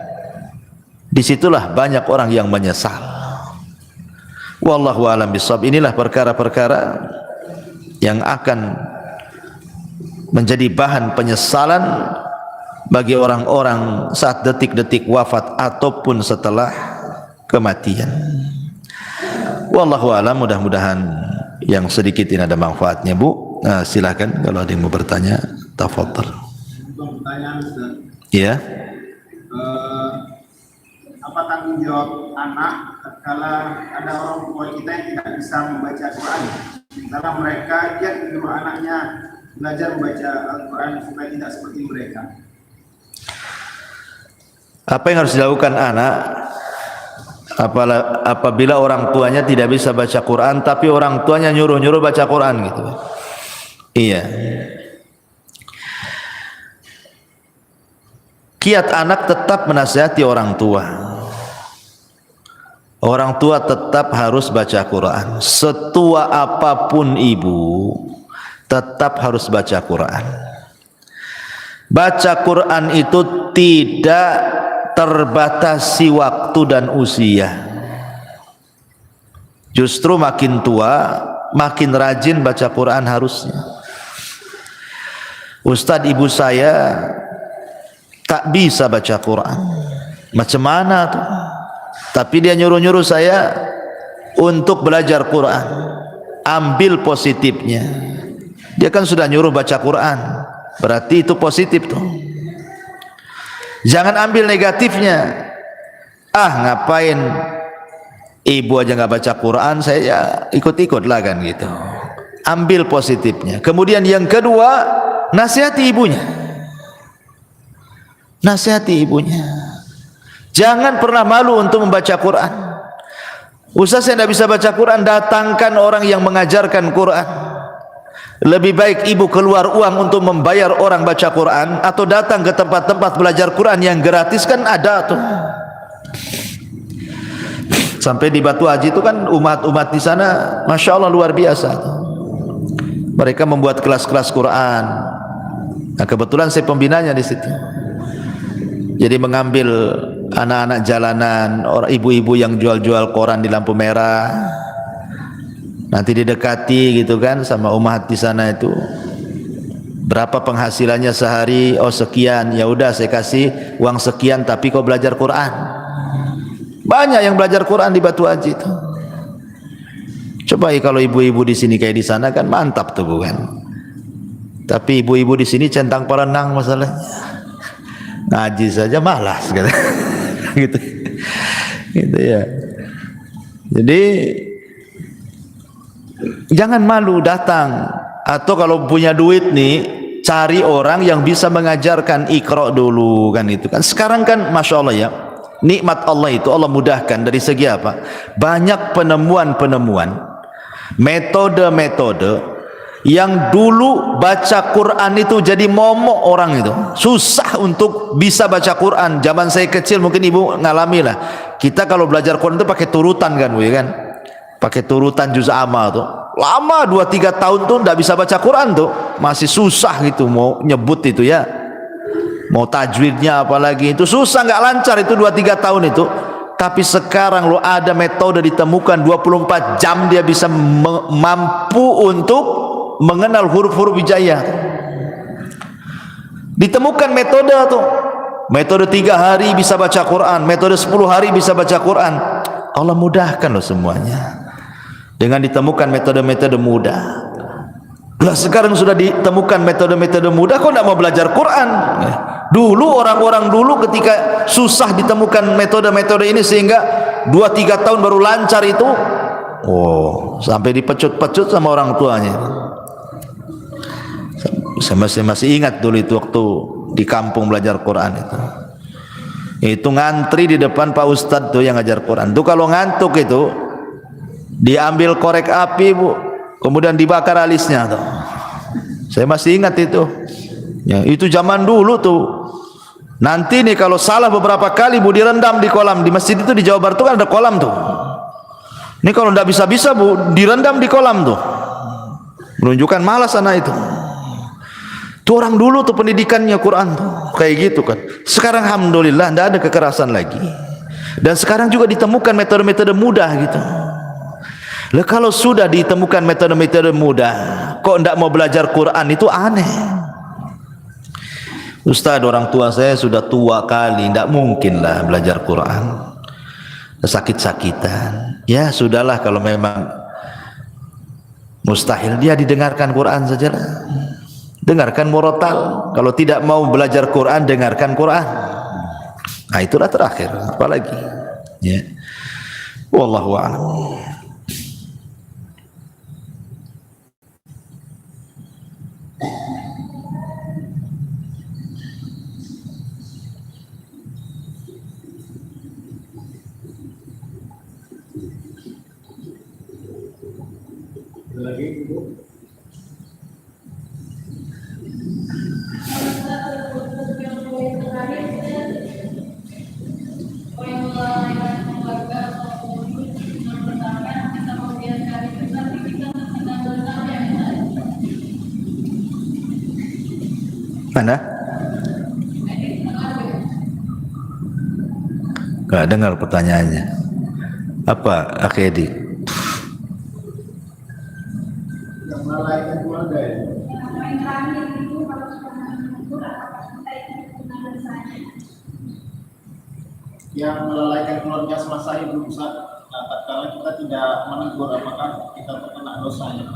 S1: disitulah banyak orang yang menyesal. Wallahu a'lam bishawab. Inilah perkara-perkara yang akan menjadi bahan penyesalan bagi orang-orang saat detik-detik wafat ataupun setelah kematian. Wallahu a'lam. Mudah-mudahan yang sedikit ini ada manfaatnya bu. Nah, silakan kalau ada yang mau bertanya, tafadhal.
S2: Pertanyaan Ustaz.
S1: Iya.
S2: Apa tanggung jawab anak tatkala ada orang tua kita yang tidak bisa membaca Al-Quran, sementara mereka giat menyuruh anaknya belajar membaca Al-Quran supaya tidak seperti mereka?
S1: Apa yang harus dilakukan anak apabila orang tuanya tidak bisa baca Quran tapi orang tuanya nyuruh-nyuruh baca Quran gitu? Iya. Kiat anak tetap menasihati orang tua. Orang tua tetap harus baca Quran. Setua apapun ibu, tetap harus baca Quran. Baca Quran itu tidak terbatasi waktu dan usia. Justru makin tua, makin rajin baca Quran harusnya. Ustadz ibu saya tak bisa baca Quran. Macam mana tuh? Tapi dia nyuruh-nyuruh saya untuk belajar Quran. Ambil positifnya. Dia kan sudah nyuruh baca Quran, berarti itu positif tuh. Jangan ambil negatifnya. Ah, ngapain ibu aja nggak baca Quran, saya ya ikut-ikut lah kan gitu. Ambil positifnya. Kemudian yang kedua, nasihati ibunya. Nasihati ibunya. Jangan pernah malu untuk membaca Quran. Ustaz, saya tidak bisa baca Quran, datangkan orang yang mengajarkan Quran. Lebih baik ibu keluar uang untuk membayar orang baca Quran atau datang ke tempat-tempat belajar Quran yang gratis, kan ada tuh. Sampai di Batu Haji itu kan umat-umat di sana, masya Allah luar biasa. Mereka membuat kelas-kelas Quran. Nah, kebetulan saya pembinanya di situ. Jadi mengambil anak-anak jalanan, orang ibu-ibu yang jual-jual koran di lampu merah. Nanti didekati gitu kan sama umat di sana itu. Berapa penghasilannya sehari? Oh sekian. Ya udah saya kasih uang sekian tapi kau belajar Quran. Banyak yang belajar Quran di Batu Haji itu. Coba kalau ibu-ibu di sini kayak di sana kan mantap tuh bukan? Tapi ibu-ibu di sini centang perenang masalahnya. Ngaji saja malas gitu. Gitu ya. Jadi jangan malu datang, atau kalau punya duit nih cari orang yang bisa mengajarkan Iqra dulu kan itu kan. Sekarang kan masya Allah ya, nikmat Allah itu Allah mudahkan dari segi apa? Banyak penemuan-penemuan, metode-metode yang dulu baca Quran itu jadi momok orang itu, susah untuk bisa baca Quran. Zaman saya kecil mungkin ibu ngalami lah, kita kalau belajar Quran itu pakai turutan kan bu ya kan, pakai turutan juz amma tuh, lama 2-3 tahun tuh nggak bisa baca Quran tuh, masih susah gitu mau nyebut itu ya, mau tajwidnya apalagi itu susah, nggak lancar itu 2-3 tahun itu. Tapi sekarang lo ada metode ditemukan 24 jam dia bisa mampu untuk mengenal huruf-huruf hijaiyah. Ditemukan metode tuh, metode 3 hari bisa baca Quran, metode 10 hari bisa baca Quran. Allah mudahkan loh semuanya dengan ditemukan metode-metode mudah. Lah sekarang sudah ditemukan metode-metode mudah, kok tidak mau belajar Quran? Dulu orang-orang dulu ketika susah ditemukan metode-metode ini sehingga 2-3 tahun baru lancar itu, oh sampai dipecut-pecut sama orang tuanya. Saya masih ingat dulu itu waktu di kampung belajar Quran itu ngantri di depan Pak Ustadz tuh yang ngajar Quran tuh, kalau ngantuk itu diambil korek api bu, kemudian dibakar alisnya tuh. Saya masih ingat itu ya, itu zaman dulu tuh. Nanti nih kalau salah beberapa kali bu direndam di kolam. Di masjid itu di Jawa Barat tuh kan ada kolam tuh. Ini kalau ndak bisa-bisa bu direndam di kolam tuh, menunjukkan malas anak itu. Tuh orang dulu tuh pendidikannya Quran tuh kayak gitu kan. Sekarang alhamdulillah tidak ada kekerasan lagi, dan sekarang juga ditemukan metode-metode mudah gitu. Lah kalau sudah ditemukan metode-metode mudah, kok tidak mau belajar Quran, itu aneh. Ustaz, orang tua saya sudah tua kali, tidak mungkin lah belajar Quran, sakit-sakitan. Ya sudahlah, kalau memang mustahil dia didengarkan Quran saja lah. Dengarkan murotal. Kalau tidak mau belajar Quran, dengarkan Quran. Nah itulah terakhir, apalagi ya. Wallahu a'lam.
S2: Lagi ibu.
S1: Mana? Gak dengar pertanyaannya. Apa Akhedi?
S2: Yang melalaikan keluarga ya. Yang melalaikan keluarga semasa hidup Ustaz. Nah, tatkala kita tidak menegur, apakah kita terkena dosanya?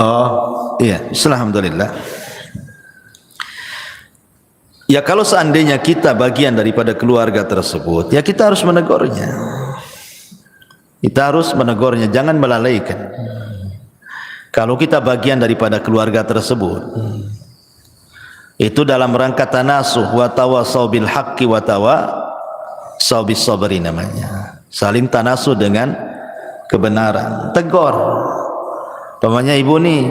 S1: Oh iya, alhamdulillah. Ya kalau seandainya kita bagian daripada keluarga tersebut, ya kita harus menegurnya. Kita harus menegurnya, jangan melalaikan. Kalau kita bagian daripada keluarga tersebut, itu dalam rangka tanasuh wa tawassaw bil haqqi wa tawassaw bis sabri namanya. Saling tanasuh dengan kebenaran. Tegur. Pamannya ibu nih,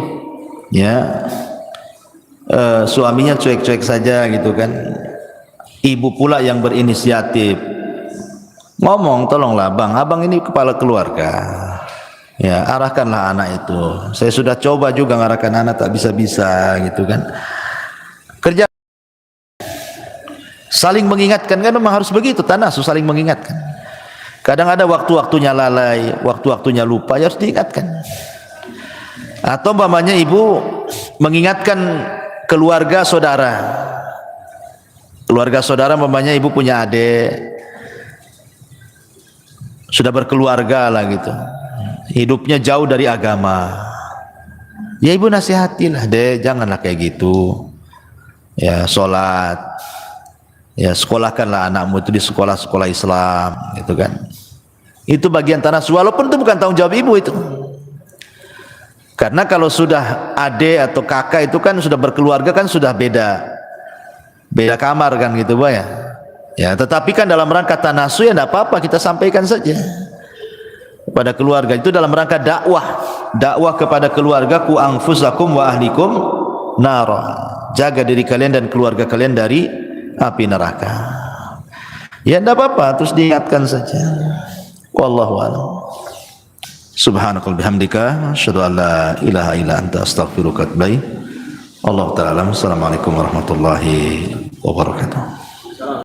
S1: ya, suaminya cuek-cuek saja gitu kan. Ibu pula yang berinisiatif. Ngomong, tolonglah bang, abang ini kepala keluarga. Ya, arahkanlah anak itu. Saya sudah coba juga ngarahkan anak, tak bisa-bisa gitu kan. Kerja saling mengingatkan, kan memang harus begitu, tanasuh saling mengingatkan. Kadang ada waktu-waktunya lalai, waktu-waktunya lupa, ya harus diingatkan. Atau umpamanya ibu mengingatkan keluarga saudara. Keluarga saudara umpamanya ibu punya adik, sudah berkeluarga lah gitu, hidupnya jauh dari agama. Ya ibu nasihatilah, deh janganlah kayak gitu. Ya sholat, ya sekolahkanlah anakmu itu di sekolah-sekolah Islam, gitu kan. Itu bagian tanasuh, walaupun itu bukan tanggung jawab ibu itu. Karena kalau sudah adik atau kakak itu kan sudah berkeluarga, kan sudah beda kamar kan gitu Pak ya. Ya, tetapi kan dalam rangka tanasuh ya tidak apa-apa, kita sampaikan saja kepada keluarga. Itu dalam rangka dakwah kepada keluarga, ku anfusakum wa ahlikum nara. Jaga diri kalian dan keluarga kalian dari api neraka. Ya tidak apa-apa, terus diingatkan saja. Wallahu a'lam. Subhanakal bihamdika asyhadu an la ilaha illa anta astaghfiruka wa atubu ilaik. Allah ta'ala. Assalamualaikum warahmatullahi wabarakatuh.